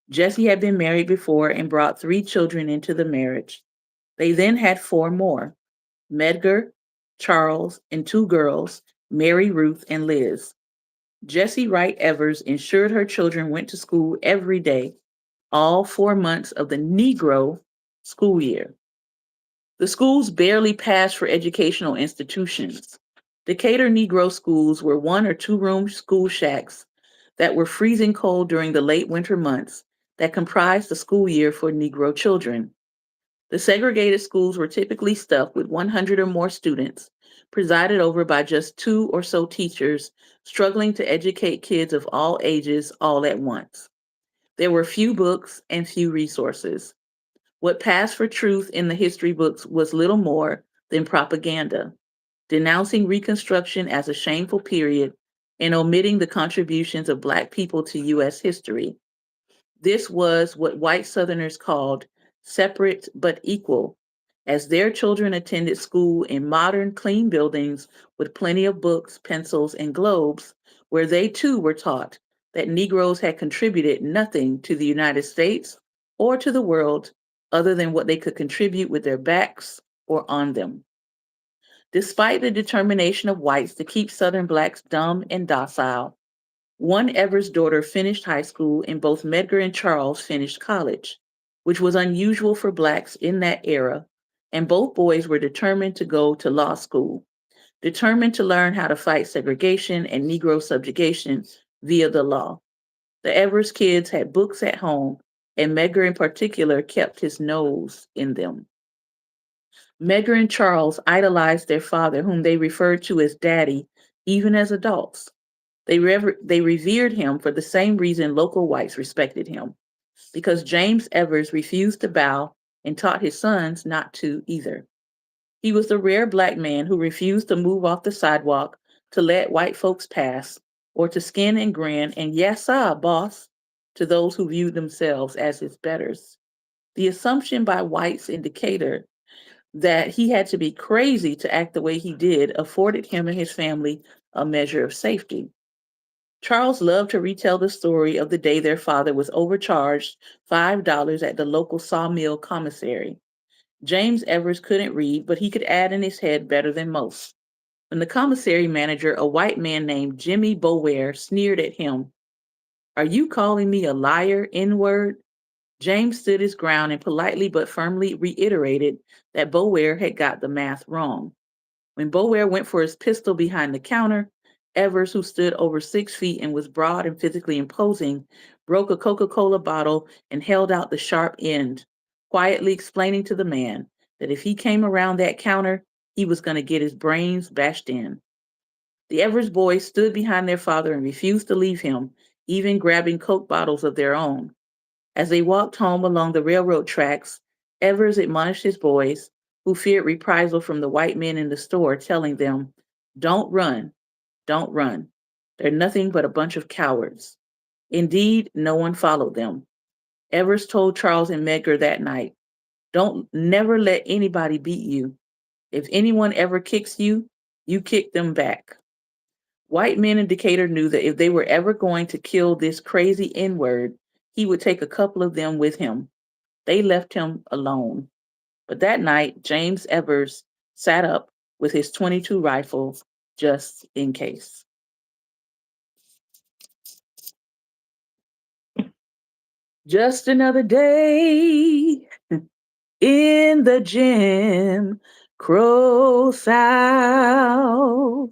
Jessie had been married before and brought 3 children into the marriage. They then had 4 more: Medgar, Charles, and two girls, Mary, Ruth, and Liz. Jessie Wright Evers ensured her children went to school every day, all 4 months of the Negro school year. The schools barely passed for educational institutions. Decatur Negro schools were one or two room school shacks that were freezing cold during the late winter months that comprised the school year for Negro children. The segregated schools were typically stuffed with 100 or more students, presided over by just two or so teachers struggling to educate kids of all ages all at once. There were few books and few resources. What passed for truth in the history books was little more than propaganda, denouncing Reconstruction as a shameful period and omitting the contributions of Black people to U.S. history. This was what white Southerners called separate but equal, as their children attended school in modern, clean buildings with plenty of books, pencils, and globes, where they too were taught that Negroes had contributed nothing to the United States or to the world other than what they could contribute with their backs or on them. Despite the determination of whites to keep Southern Blacks dumb and docile, one Evers' daughter finished high school and both Medgar and Charles finished college, which was unusual for Blacks in that era, and both boys were determined to go to law school, determined to learn how to fight segregation and Negro subjugation via the law. The Evers kids had books at home, and Medgar in particular kept his nose in them. Medgar and Charles idolized their father, whom they referred to as Daddy, even as adults. They revered him for the same reason local whites respected him, because James Evers refused to bow and taught his sons not to either. He was the rare Black man who refused to move off the sidewalk to let white folks pass, or to skin and grin and yes, sir, boss, to those who viewed themselves as his betters. The assumption by whites in Decatur that he had to be crazy to act the way he did afforded him and his family a measure of safety. Charles loved to retell the story of the day their father was overcharged $5 at the local sawmill commissary. James Evers couldn't read, but he could add in his head better than most. When the commissary manager, a white man named Jimmy Bower, sneered at him, "Are you calling me a liar, N-word?" James stood his ground and politely but firmly reiterated that Bower had got the math wrong. When Bower went for his pistol behind the counter, Evers, who stood over 6 feet and was broad and physically imposing, broke a Coca-Cola bottle and held out the sharp end, quietly explaining to the man that if he came around that counter, he was going to get his brains bashed in. The Evers boys stood behind their father and refused to leave him, even grabbing Coke bottles of their own. As they walked home along the railroad tracks, Evers admonished his boys, who feared reprisal from the white men in the store, telling them, "Don't run, don't run. They're nothing but a bunch of cowards." Indeed, no one followed them. Evers told Charles and Medgar that night, "Don't never let anybody beat you. If anyone ever kicks you, you kick them back." White men in Decatur knew that if they were ever going to kill this crazy N-word, he would take a couple of them with him. They left him alone. But that night, James Evers sat up with his .22 rifle just in case. Just another day in the Jim Crow South.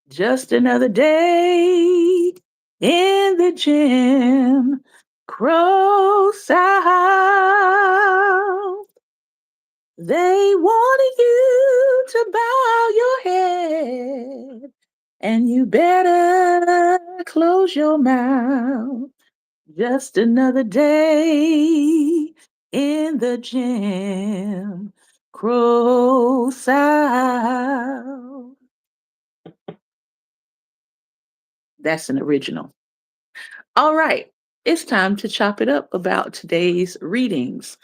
Just another day in the Jim Crow South. They wanted you to bow your head, and you better close your mouth. Just another day in the Jim Crow South. That's an original. All right, it's time to chop it up about today's readings.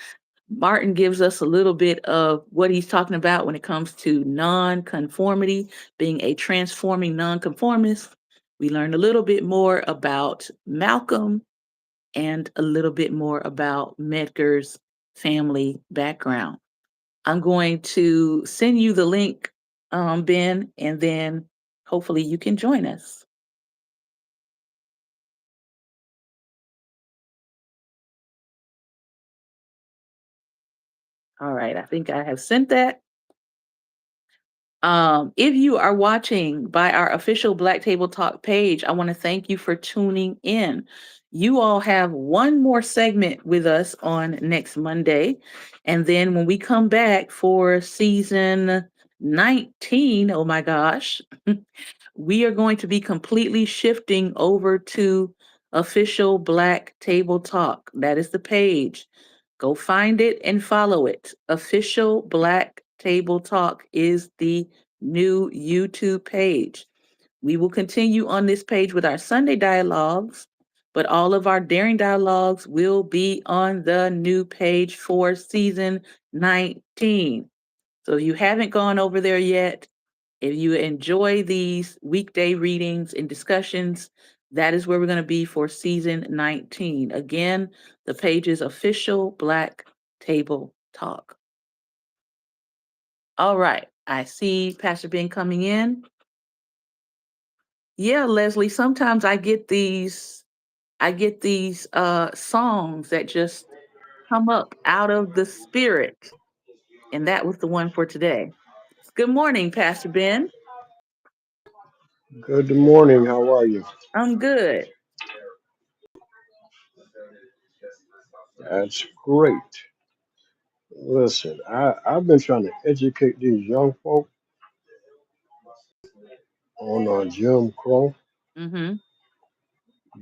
Martin gives us a little bit of what he's talking about when it comes to nonconformity, being a transforming nonconformist. We learned a little bit more about Malcolm and a little bit more about Medgar's family background. I'm going to send you the link Ben, and then hopefully you can join us. All right, I think I have sent that. If you are watching by our official Black Table Talk page, I want to thank you for tuning in. You all have one more segment with us on next Monday. And then when we come back for season 19, oh my gosh, we are going to be completely shifting over to official Black Table Talk. That is the page. Go find it and follow it. Official Black Table Talk is the new YouTube page. We will continue on this page with our Sunday dialogues, but all of our Daring Dialogues will be on the new page for season 19. So if you haven't gone over there yet, if you enjoy these weekday readings and discussions, that is where we're going to be for season 19. Again, the page is official Black Table Talk. All right. I see Pastor Ben coming in. Yeah, Leslie, sometimes I get these songs that just come up out of the spirit. And that was the one for today. Good morning, Pastor Ben. Good morning. How are you? I'm good. That's great. Listen, I've been trying to educate these young folk on Jim Crow, Mm-hmm.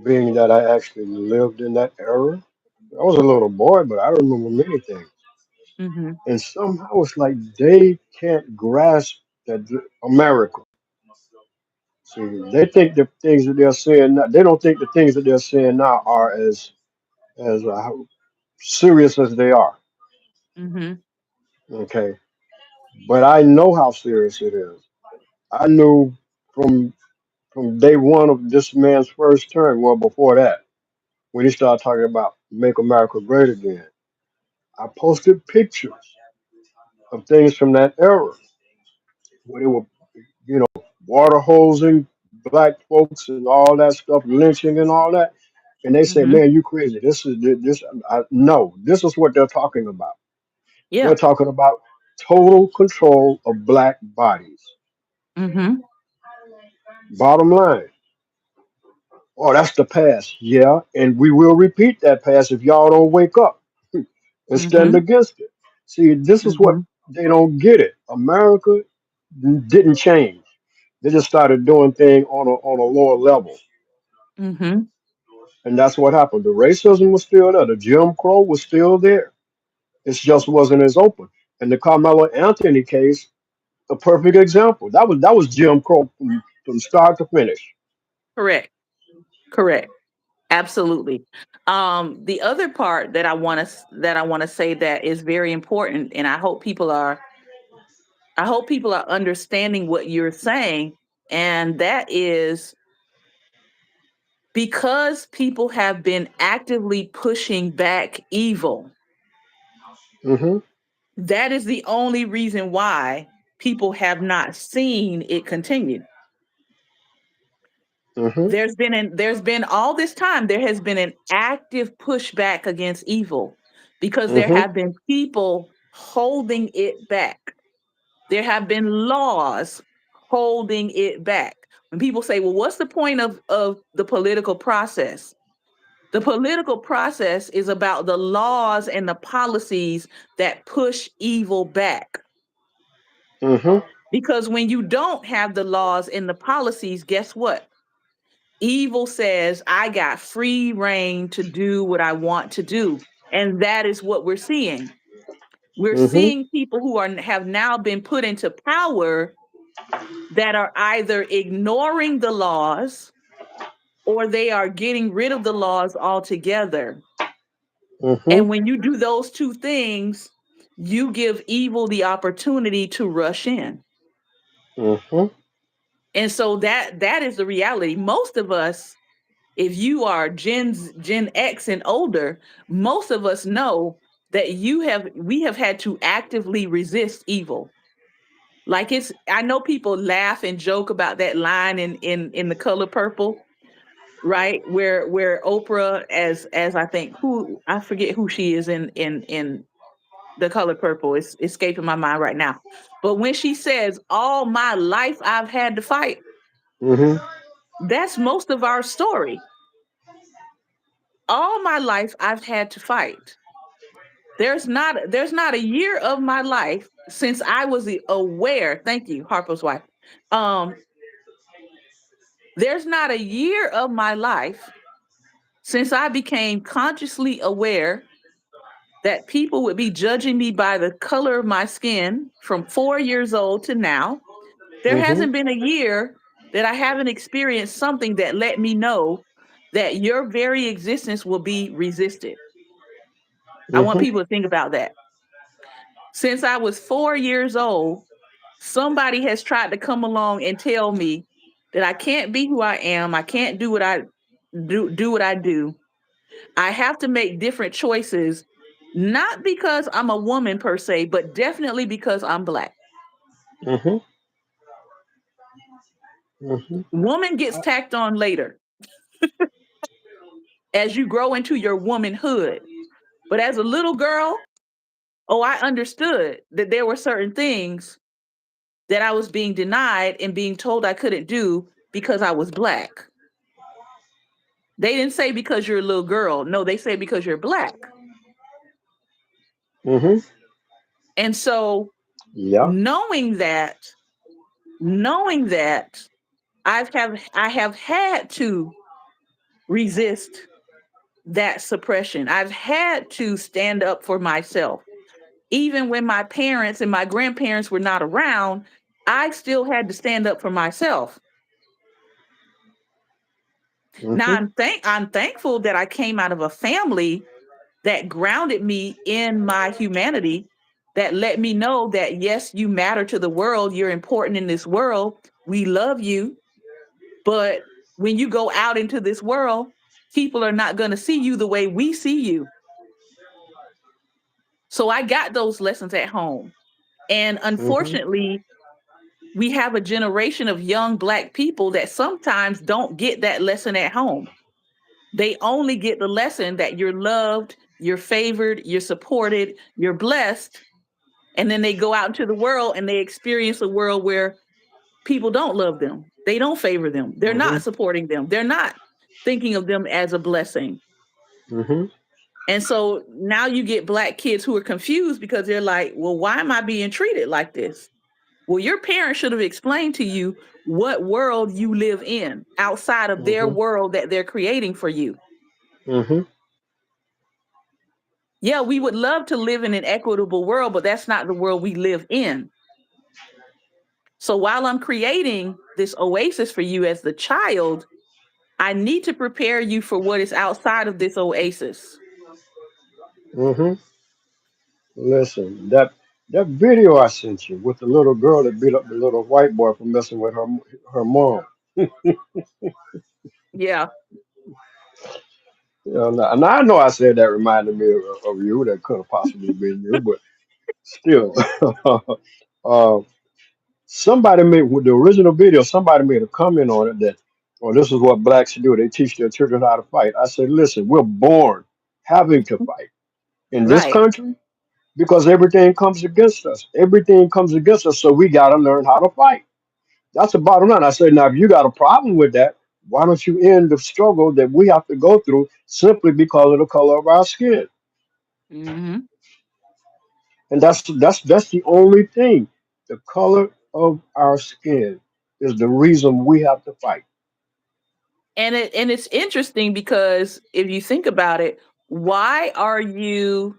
being that I actually lived in that era. I was a little boy, but I remember many things. Mm-hmm. And somehow it's like they can't grasp that America. See, they think the things that they're saying now, they don't think the things that they're saying now are as serious as they are. Mm-hmm. Okay, but I know how serious it is. I knew from day one of this man's first term, well, before that, when he started talking about make America great again, I posted pictures of things from that era where they were, water hosing black folks and all that stuff, lynching and all that. And they say, Mm-hmm. man, you crazy. No, this is what they're talking about. They're Yeah. talking about total control of black bodies. Mm-hmm. Bottom line. Oh, that's the past. Yeah, and we will repeat that past if y'all don't wake up and stand Mm-hmm. against it. See, this is what Mm-hmm. they don't get it. America didn't change. They just started doing things on a lower level, Mm-hmm. and that's what happened. The racism was still there. The Jim Crow was still there. It just wasn't as open. And the Carmelo Anthony case, a perfect example. That was Jim Crow from start to finish. Correct. Correct. Absolutely. The other part that I want to say that is very important, and I hope people are understanding what you're saying, and that is because people have been actively pushing back evil. Hmm. That is the only reason why people have not seen it continue. Hmm. There's been all this time there has been an active pushback against evil because there Hmm. have been people holding it back. There have been laws holding it back. When people say, well, what's the point of the political process? The political process is about the laws and the policies that push evil back. Hmm. Because when you don't have the laws and the policies, guess what? Evil says, I got free reign to do what I want to do. And that is what we're seeing. We're Hmm. seeing people who have now been put into power that are either ignoring the laws or they are getting rid of the laws altogether. Hmm. And when you do those two things, you give evil the opportunity to rush in. Hmm. And so that is the reality. Most of us, if you are Gen X and older, most of us know that we have had to actively resist evil. Like it's I know people laugh and joke about that line in The Color Purple, right? Where Oprah as I think who I forget who she is in The Color Purple. It's escaping my mind right now. But when she says all my life I've had to fight, Hmm. that's most of our story. All my life I've had to fight. There's not a year of my life since I was aware. Thank you, Harper's wife. Um, there's not a year of my life since I became consciously aware that people would be judging me by the color of my skin from 4 years old to now. There Hmm. hasn't been a year that I haven't experienced something that let me know that your very existence will be resisted. I want Hmm. people to think about that. Since I was 4 years old, somebody has tried to come along and tell me that I can't be who I am. I can't do what I do. I have to make different choices, not because I'm a woman per se, but definitely because I'm black. Hmm. Hmm. Woman gets tacked on later as you grow into your womanhood. But as a little girl, oh, I understood that there were certain things that I was being denied and being told I couldn't do because I was black. They didn't say because you're a little girl. No, they say because you're black. Hmm. And so Yeah. knowing that, knowing that I have had to resist that suppression. I've had to stand up for myself. Even when my parents and my grandparents were not around, I still had to stand up for myself. Now Hmm. I'm thankful that I came out of a family that grounded me in my humanity, that let me know that yes, you matter to the world, you're important in this world. We love you, but when you go out into this world, people are not going to see you the way we see you. So I got those lessons at home. And Hmm. unfortunately, we have a generation of young black people that sometimes don't get that lesson at home. They only get the lesson that you're loved, you're favored, you're supported, you're blessed. And then they go out into the world and they experience a world where people don't love them. They don't favor them. They're Hmm. not supporting them. They're not thinking of them as a blessing. Hmm. And so now you get black kids who are confused because they're like, well, why am I being treated like this? Well, your parents should have explained to you what world you live in outside of their Hmm. world that they're creating for you. Hmm. Yeah, we would love to live in an equitable world, but that's not the world we live in. So while I'm creating this oasis for you as the child, I need to prepare you for what is outside of this oasis. Hmm. Listen, that video I sent you with the little girl that beat up the little white boy for messing with her mom. Yeah. You know, now I know I said that reminded me of you. That could have possibly been you, but still, uh, somebody made with the original video. Somebody made a comment on it that, "Oh, this is what blacks do. They teach their children how to fight." I said, "Listen, we're born having to fight in this Right. country because everything comes against us. Everything comes against us, so we got to learn how to fight." That's the bottom line. I said, now, if you got a problem with that, why don't you end the struggle that we have to go through simply because of the color of our skin? Hmm. And that's the only thing. The color of our skin is the reason we have to fight. And it's interesting because if you think about it, why are you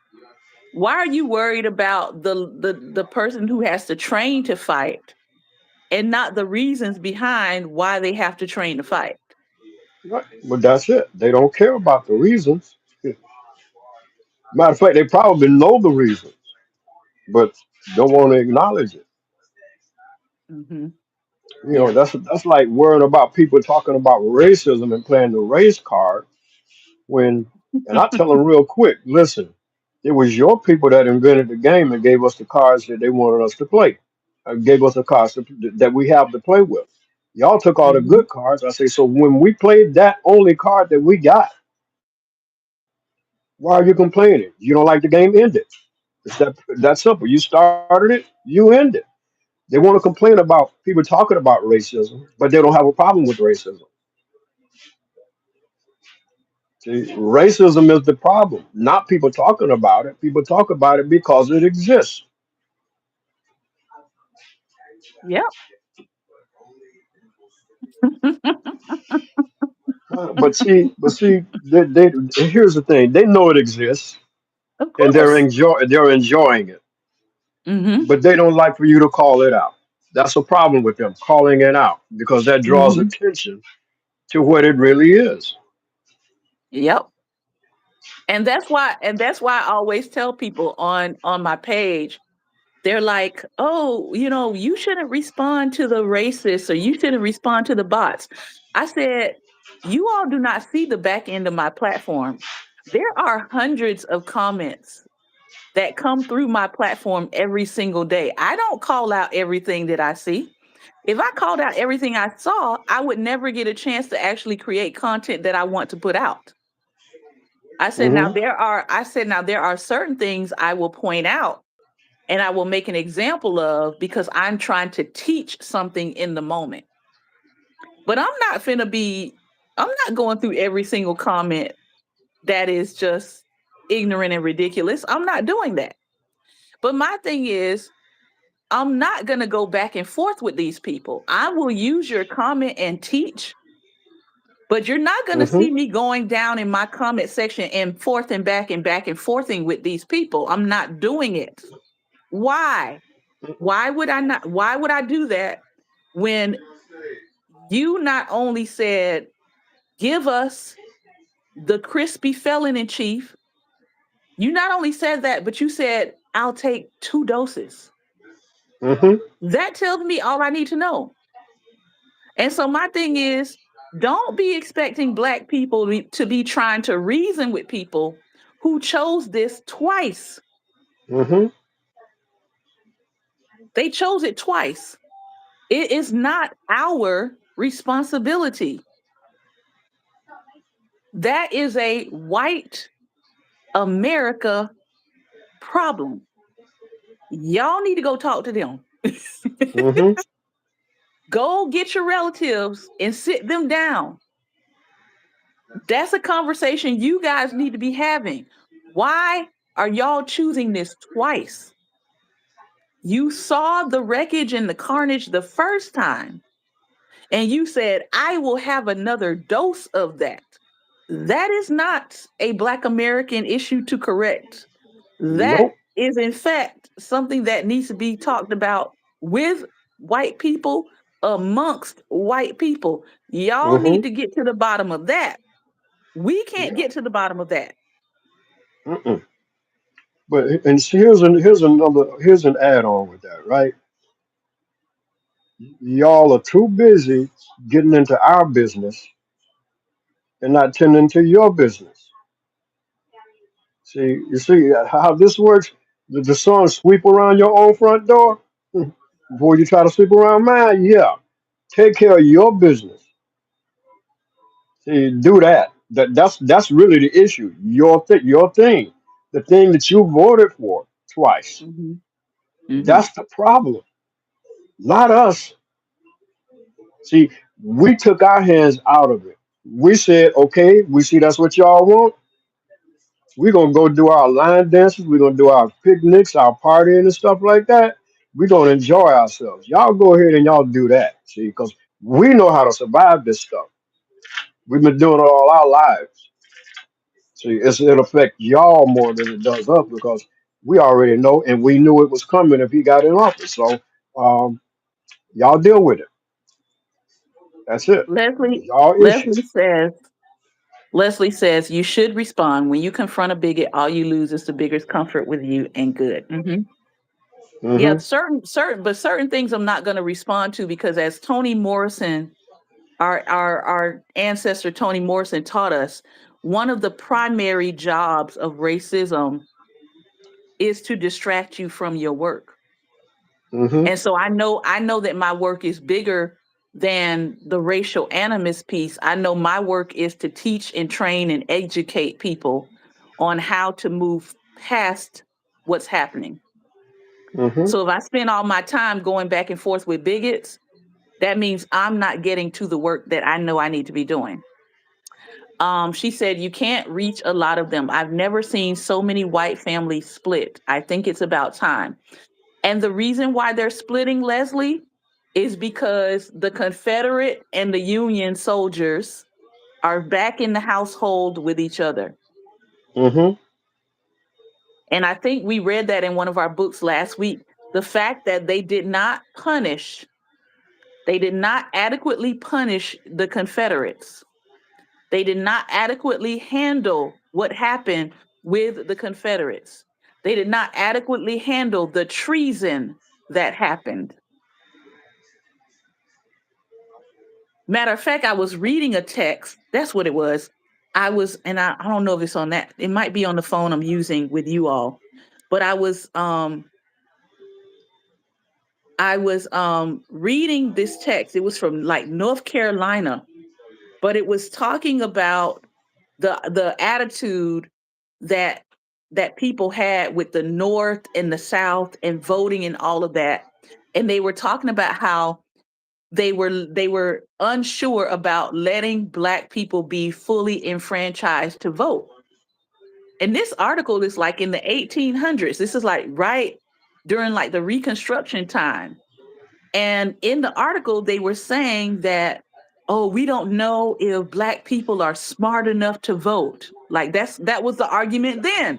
why are you worried about the person who has to train to fight and not the reasons behind why they have to train to fight? Right. But that's it. They don't care about the reasons. Matter of fact, they probably know the reasons, but don't want to acknowledge it. Hmm. You know, Yeah. that's like worrying about people talking about racism and playing the race card when, and I tell them real quick, listen, it was your people that invented the game and gave us the cards that they wanted us to play. gave us a card that we have to play with. Y'all took all the Mhm. good cards. I say, so when we played that only card that we got, why are you complaining? You don't like the game? End it. It's that simple. You started it, you end it. They want to complain about people talking about racism, but they don't have a problem with racism. See, racism is the problem, not people talking about it. People talk about it because it exists. Yep. But see, here's the thing: they know it exists, Of and course. they're enjoying it, Mhm. but they don't like for you to call it out. That's a problem with them calling it out because that draws Mhm. attention to what it really is. Yep. And that's why I always tell people on my page, they're like, "Oh, you shouldn't respond to the racists or you shouldn't respond to the bots." I said, "You all do not see the back end of my platform. There are hundreds of comments that come through my platform every single day. I don't call out everything that I see. If I called out everything I saw, I would never get a chance to actually create content that I want to put out." Hmm. I said now there are certain things I will point out and I will make an example of because I'm trying to teach something in the moment. But I'm not going through every single comment that is just ignorant and ridiculous. I'm not doing that. But my thing is, I'm not going to go back and forth with these people. I will use your comment and teach, but you're not going to Hmm. see me going down in my comment section and forth and back and forthing with these people. I'm not doing it. Why? Why would I do that when you not only said, give us the crispy felon in chief, you not only said that, but you said, I'll take 2 doses. Hmm. That tells me all I need to know. And so my thing is, don't be expecting black people to be trying to reason with people who chose this twice. Hmm. They chose it twice. It is not our responsibility. That is a white America problem. Y'all need to go talk to them. Hmm. Go get your relatives and sit them down. That's a conversation you guys need to be having. Why are y'all choosing this twice? You saw the wreckage and the carnage the first time, and you said, I will have another dose of that. That is not a Black American issue to correct. That Nope. is, in fact, something that needs to be talked about with white people, amongst white people. Y'all Hmm. need to get to the bottom of that. We can't Yeah. get to the bottom of that. Mm-mm. But and here's an add on with that, right? Y'all are too busy getting into our business and not tending to your business. See, you see how this works? The sun sweep around your own front door before you try to sweep around mine. Yeah, take care of your business. See, do that. That's really the issue. Your thing, the thing that you voted for twice. Mhm. Mhm. That's the problem, not us. See, we took our hands out of it. We said, okay, we see that's what y'all want. We're gonna go do our line dances. We're gonna do our picnics, our partying and stuff like that. We're gonna enjoy ourselves. Y'all go ahead and y'all do that. See, because we know how to survive this stuff. We've been doing it all our lives. See, it'll affect y'all more than it does us because we already know and we knew it was coming if he got in office. So um, y'all deal with it. That's it. Leslie Y'all issue. Leslie says Leslie says you should respond when you confront a bigot. All you lose is the bigger's comfort with you and good. Yeah, Hmm. certain things I'm not going to respond to because as Toni Morrison, our ancestor Toni Morrison taught us, one of the primary jobs of racism is to distract you from your work. Mhm. And so I know that my work is bigger than the racial animus piece. I know my work is to teach and train and educate people on how to move past what's happening. Mhm. So if I spend all my time going back and forth with bigots, that means I'm not getting to the work that I know I need to be doing. She said, you can't reach a lot of them. I've never seen so many white families split. I think it's about time. And the reason why they're splitting, Leslie, is because the Confederate and the Union soldiers are back in the household with each other. Mhm. And I think we read that in one of our books last week. The fact that they did not adequately punish the Confederates. They did not adequately handle what happened with the Confederates. They did not adequately handle the treason that happened. Matter of fact, I was reading a text. That's what it was. I don't know if it's on that. It might be on the phone I'm using with you all. But I was reading this text. It was from like North Carolina, but it was talking about the attitude that that people had with the North and the South and voting and all of that. And they were talking about how they were unsure about letting Black people be fully enfranchised to vote. And this article is like in the 1800s. This is like right during like the Reconstruction time. And in the article, they were saying that, oh, we don't know if Black people are smart enough to vote. Like that was the argument then.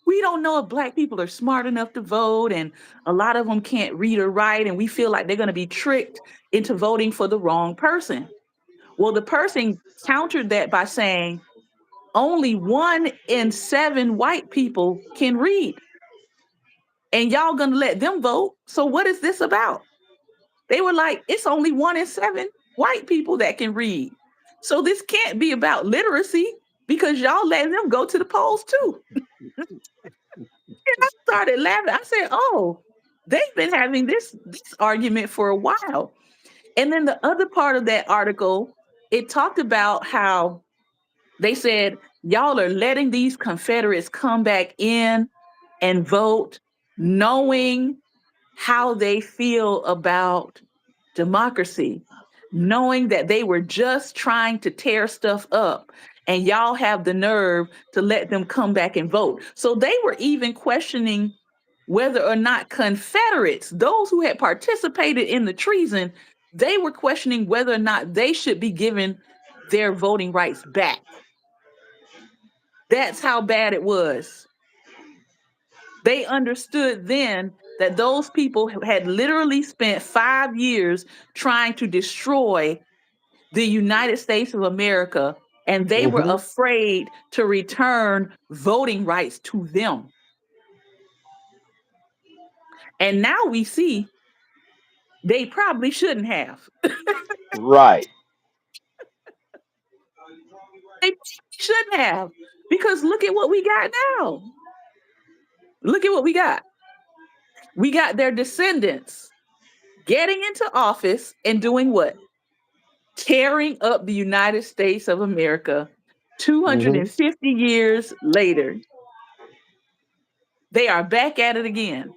We don't know if Black people are smart enough to vote, and a lot of them can't read or write, and we feel like they're going to be tricked into voting for the wrong person. Well, the person countered that by saying only 1 in 7 white people can read, and y'all going to let them vote. So, what is this about? They were like, it's only 1 in 7 white people that can read. So, this can't be about literacy because y'all letting them go to the polls too. Started laughing. I said, "Oh, they've been having this argument for a while." And then the other part of that article, it talked about how they said, "Y'all are letting these Confederates come back in and vote, knowing how they feel about democracy, knowing that they were just trying to tear stuff up, and y'all have the nerve to let them come back and vote." So they were even questioning whether or not Confederates, those who had participated in the treason, they were questioning whether or not they should be given their voting rights back. That's how bad it was. They understood then that those people had literally spent 5 years trying to destroy the United States of America, and they were Mhm. afraid to return voting rights to them. And now we see they probably shouldn't have. Right. They shouldn't have, because look at what we got now. Look at what we got. We got their descendants getting into office and doing what? Tearing up the United States of America Mhm. 250 years later. They are back at it again.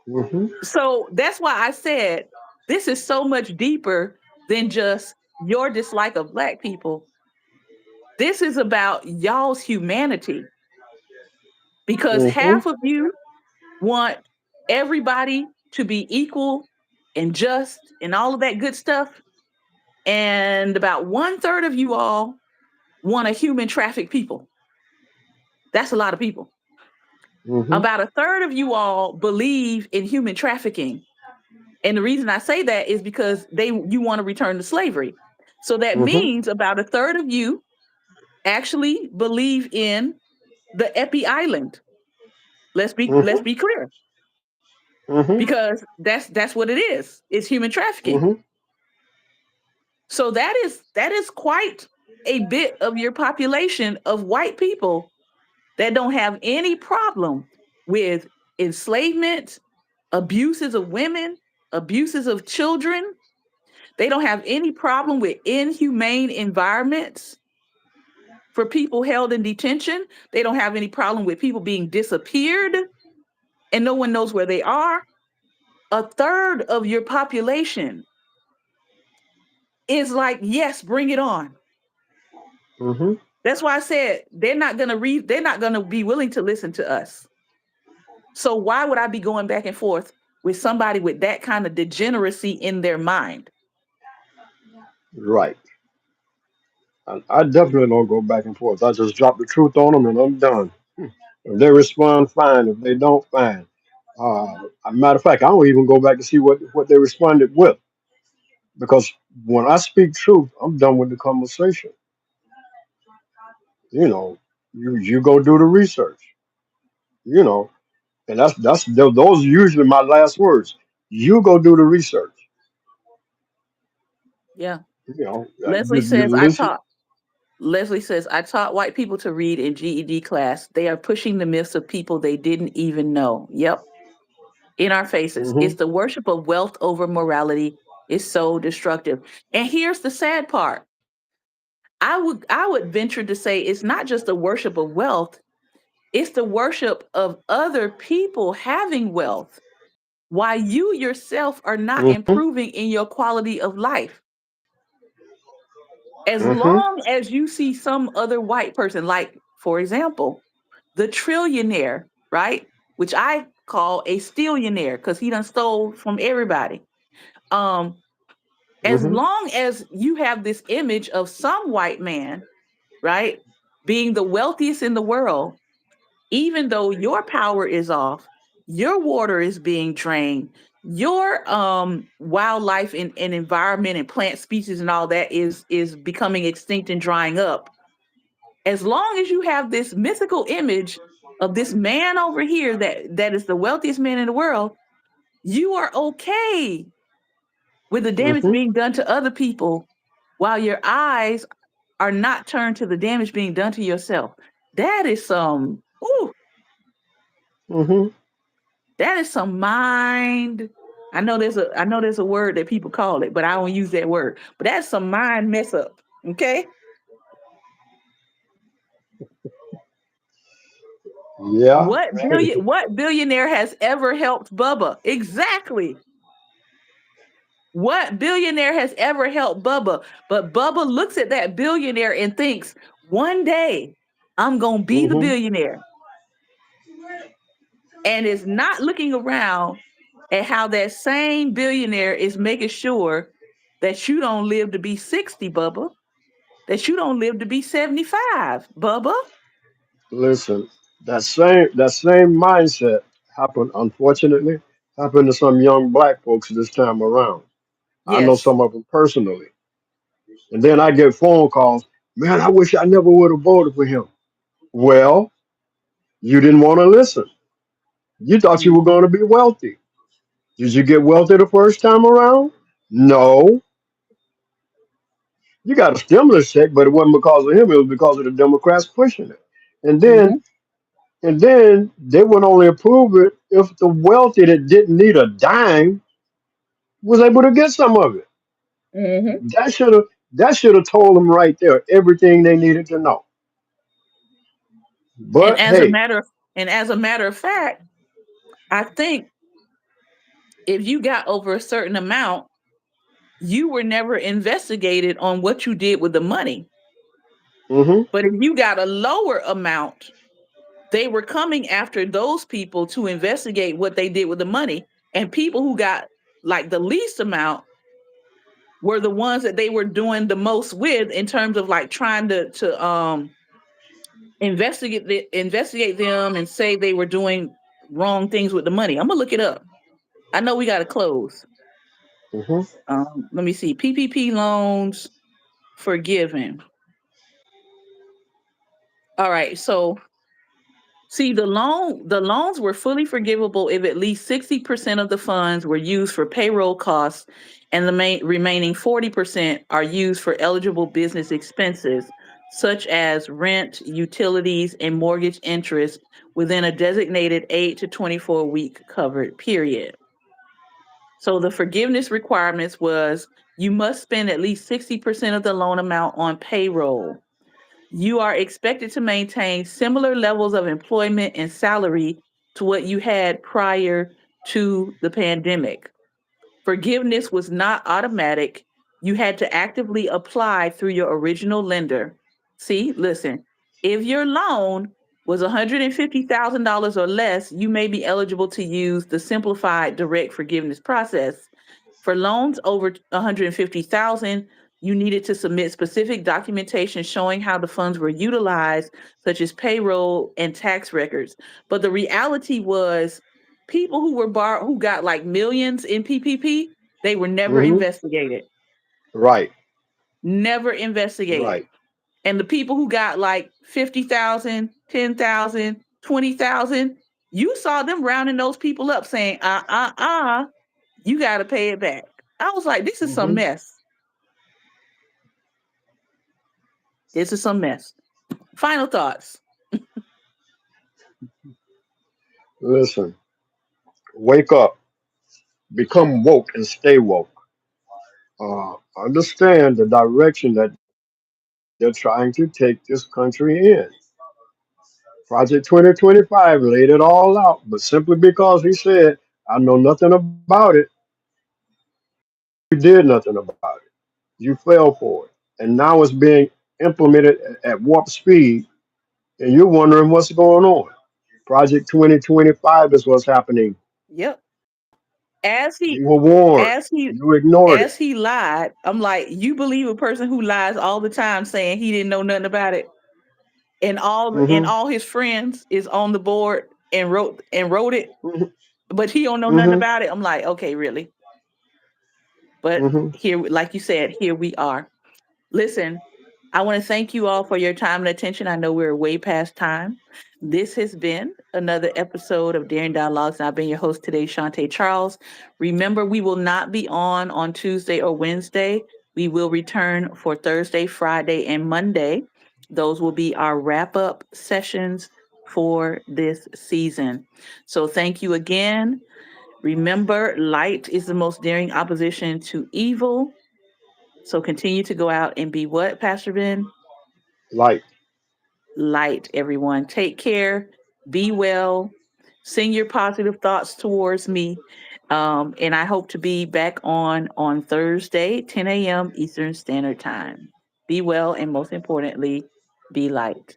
Mhm. So that's why I said this is so much deeper than just your dislike of Black people. This is about y'all's humanity, because Mhm. half of you want everybody to be equal and just and all of that good stuff. And about 1/3 of you all want to human traffic people. That's a lot of people. Mhm. About a third of you all believe in human trafficking. And the reason I say that is because you want to return to slavery. So that Mhm. means about a third of you actually believe in the Epi Island. Let's Mhm. be clear, Mhm. because that's what it is. It's human trafficking. Mhm. So that is quite a bit of your population of white people that don't have any problem with enslavement, abuses of women, abuses of children. They don't have any problem with inhumane environments for people held in detention. They don't have any problem with people being disappeared and no one knows where they are. A third of your population is like, yes, bring it on. Mm-hmm. That's why I said they're not gonna be willing to listen to us. So why would I be going back and forth with somebody with that kind of degeneracy in their mind? Right. I definitely don't go back and forth. I just drop the truth on them and I'm done. If they respond, fine. If they don't, fine. A matter of fact, I don't even go back to see what they responded with because when I speak truth, I'm done with the conversation. You know, you go do the research. You know, and those are usually my last words. You go do the research. Yeah. You know, Leslie you says I listen. taught Leslie says I taught white people to read in GED class. They are pushing the myths of people they didn't even know. Yep. In our faces. Hmm. It's the worship of wealth over morality is so destructive. And here's the sad part. I would venture to say it's not just the worship of wealth, it's the worship of other people having wealth. Why you yourself are not Hmm. improving in your quality of life. As Hmm. long as you see some other white person, like, for example, the trillionaire, right? Which I call a stillionaire because he done stole from everybody. Um, as Hmm. long as you have this image of some white man, right, being the wealthiest in the world, even though your power is off, your water is being drained, your wildlife and environment and plant species and all that is becoming extinct and drying up. As long as you have this mythical image of this man over here that is the wealthiest man in the world, you are okay with the damage Hmm. being done to other people while your eyes are not turned to the damage being done to yourself. That is some ooh, Hmm. that is some mind. I know there's a word that people call it, but I don't use that word. But that's some mind mess up. Okay? Yeah. What billionaire has ever helped Bubba? Exactly. What billionaire has ever helped Bubba? But Bubba looks at that billionaire and thinks, one day I'm going to be the Hmm. billionaire. And is not looking around at how that same billionaire is making sure that you don't live to be 60, Bubba, that you don't live to be 75, Bubba. Listen, that same mindset happened, unfortunately, happened to some young black folks this time around. I know Yes. some of them personally, and then I get phone calls. Man, I wish I never would have voted for him. Well, you didn't want to listen. You thought you were Mhm. going to be wealthy. Did you get wealthy the first time around? No. You got a stimulus check, but it wasn't because of him. It was because of the Democrats pushing it. And then Mhm. And then they would only approve it if the wealthy that didn't need a dime was able to get some of it. Mhm. That should have told them right there everything they needed to know. And But as a hey, matter of and as a matter of fact, I think if you got over a certain amount, you were never investigated on what you did with the money. hmm But if you got a lower amount, they were coming after those people to investigate what they did with the money. And people who got like the least amount were the ones that they were doing the most with in terms of like trying to investigate them and say they were doing wrong things with the money. I'm gonna look it up. I know we got to close. hmm Let me see. PPP loans forgiven. All right. So see, the loans were fully forgivable if at least 60% of the funds were used for payroll costs and the remaining 40% are used for eligible business expenses such as rent, utilities, and mortgage interest within a designated 8 to 24-week covered period. So the forgiveness requirements was you must spend at least 60% of the loan amount on payroll. You are expected to maintain similar levels of employment and salary to what you had prior to the pandemic. Forgiveness was not automatic. You had to actively apply through your original lender. See, listen, if your loan was $150,000 or less, you may be eligible to use the simplified direct forgiveness process. For loans over 150,000, you needed to submit specific documentation showing how the funds were utilized, such as payroll and tax records. But the reality was people who got like millions in PPP, they were never Hmm. investigated. Right. Never investigated. Right. And the people who got like 50,000, 10,000, 20,000, you saw them rounding those people up saying, you got to pay it back. I was like, this is some Hmm. mess. This is some mess. Final thoughts. Listen, wake up, become woke, and stay woke. Understand the direction that they're trying to take this country in. Project 2025 laid it all out, but simply because he said, I know nothing about it, you did nothing about it. You fell for it. And now it's being implemented at warp speed, and you're wondering what's going on. Project 2025 is what's happening. Yep. As he You were warned, as he you ignored it. as he lied, I'm like, you believe a person who lies all the time saying he didn't know nothing about it, and Hmm. all his friends is on the board and wrote it, Hmm. but he don't know nothing Hmm. about it. I'm like, okay, really? But Hmm. here, like you said, here we are. Listen, I want to thank you all for your time and attention. I know we're way past time. This has been another episode of Daring Dialogues, and I've been your host today, Shantae Charles. Remember, we will not be on Tuesday or Wednesday. We will return for Thursday, Friday, and Monday. Those will be our wrap up sessions for this season. So thank you again. Remember, light is the most daring opposition to evil. So continue to go out and be what, Pastor Ben? Light. Light, everyone. Take care. Be well. Send your positive thoughts towards me. And I hope to be back on Thursday, 10 a.m. Eastern Standard Time. Be well, and most importantly, be light.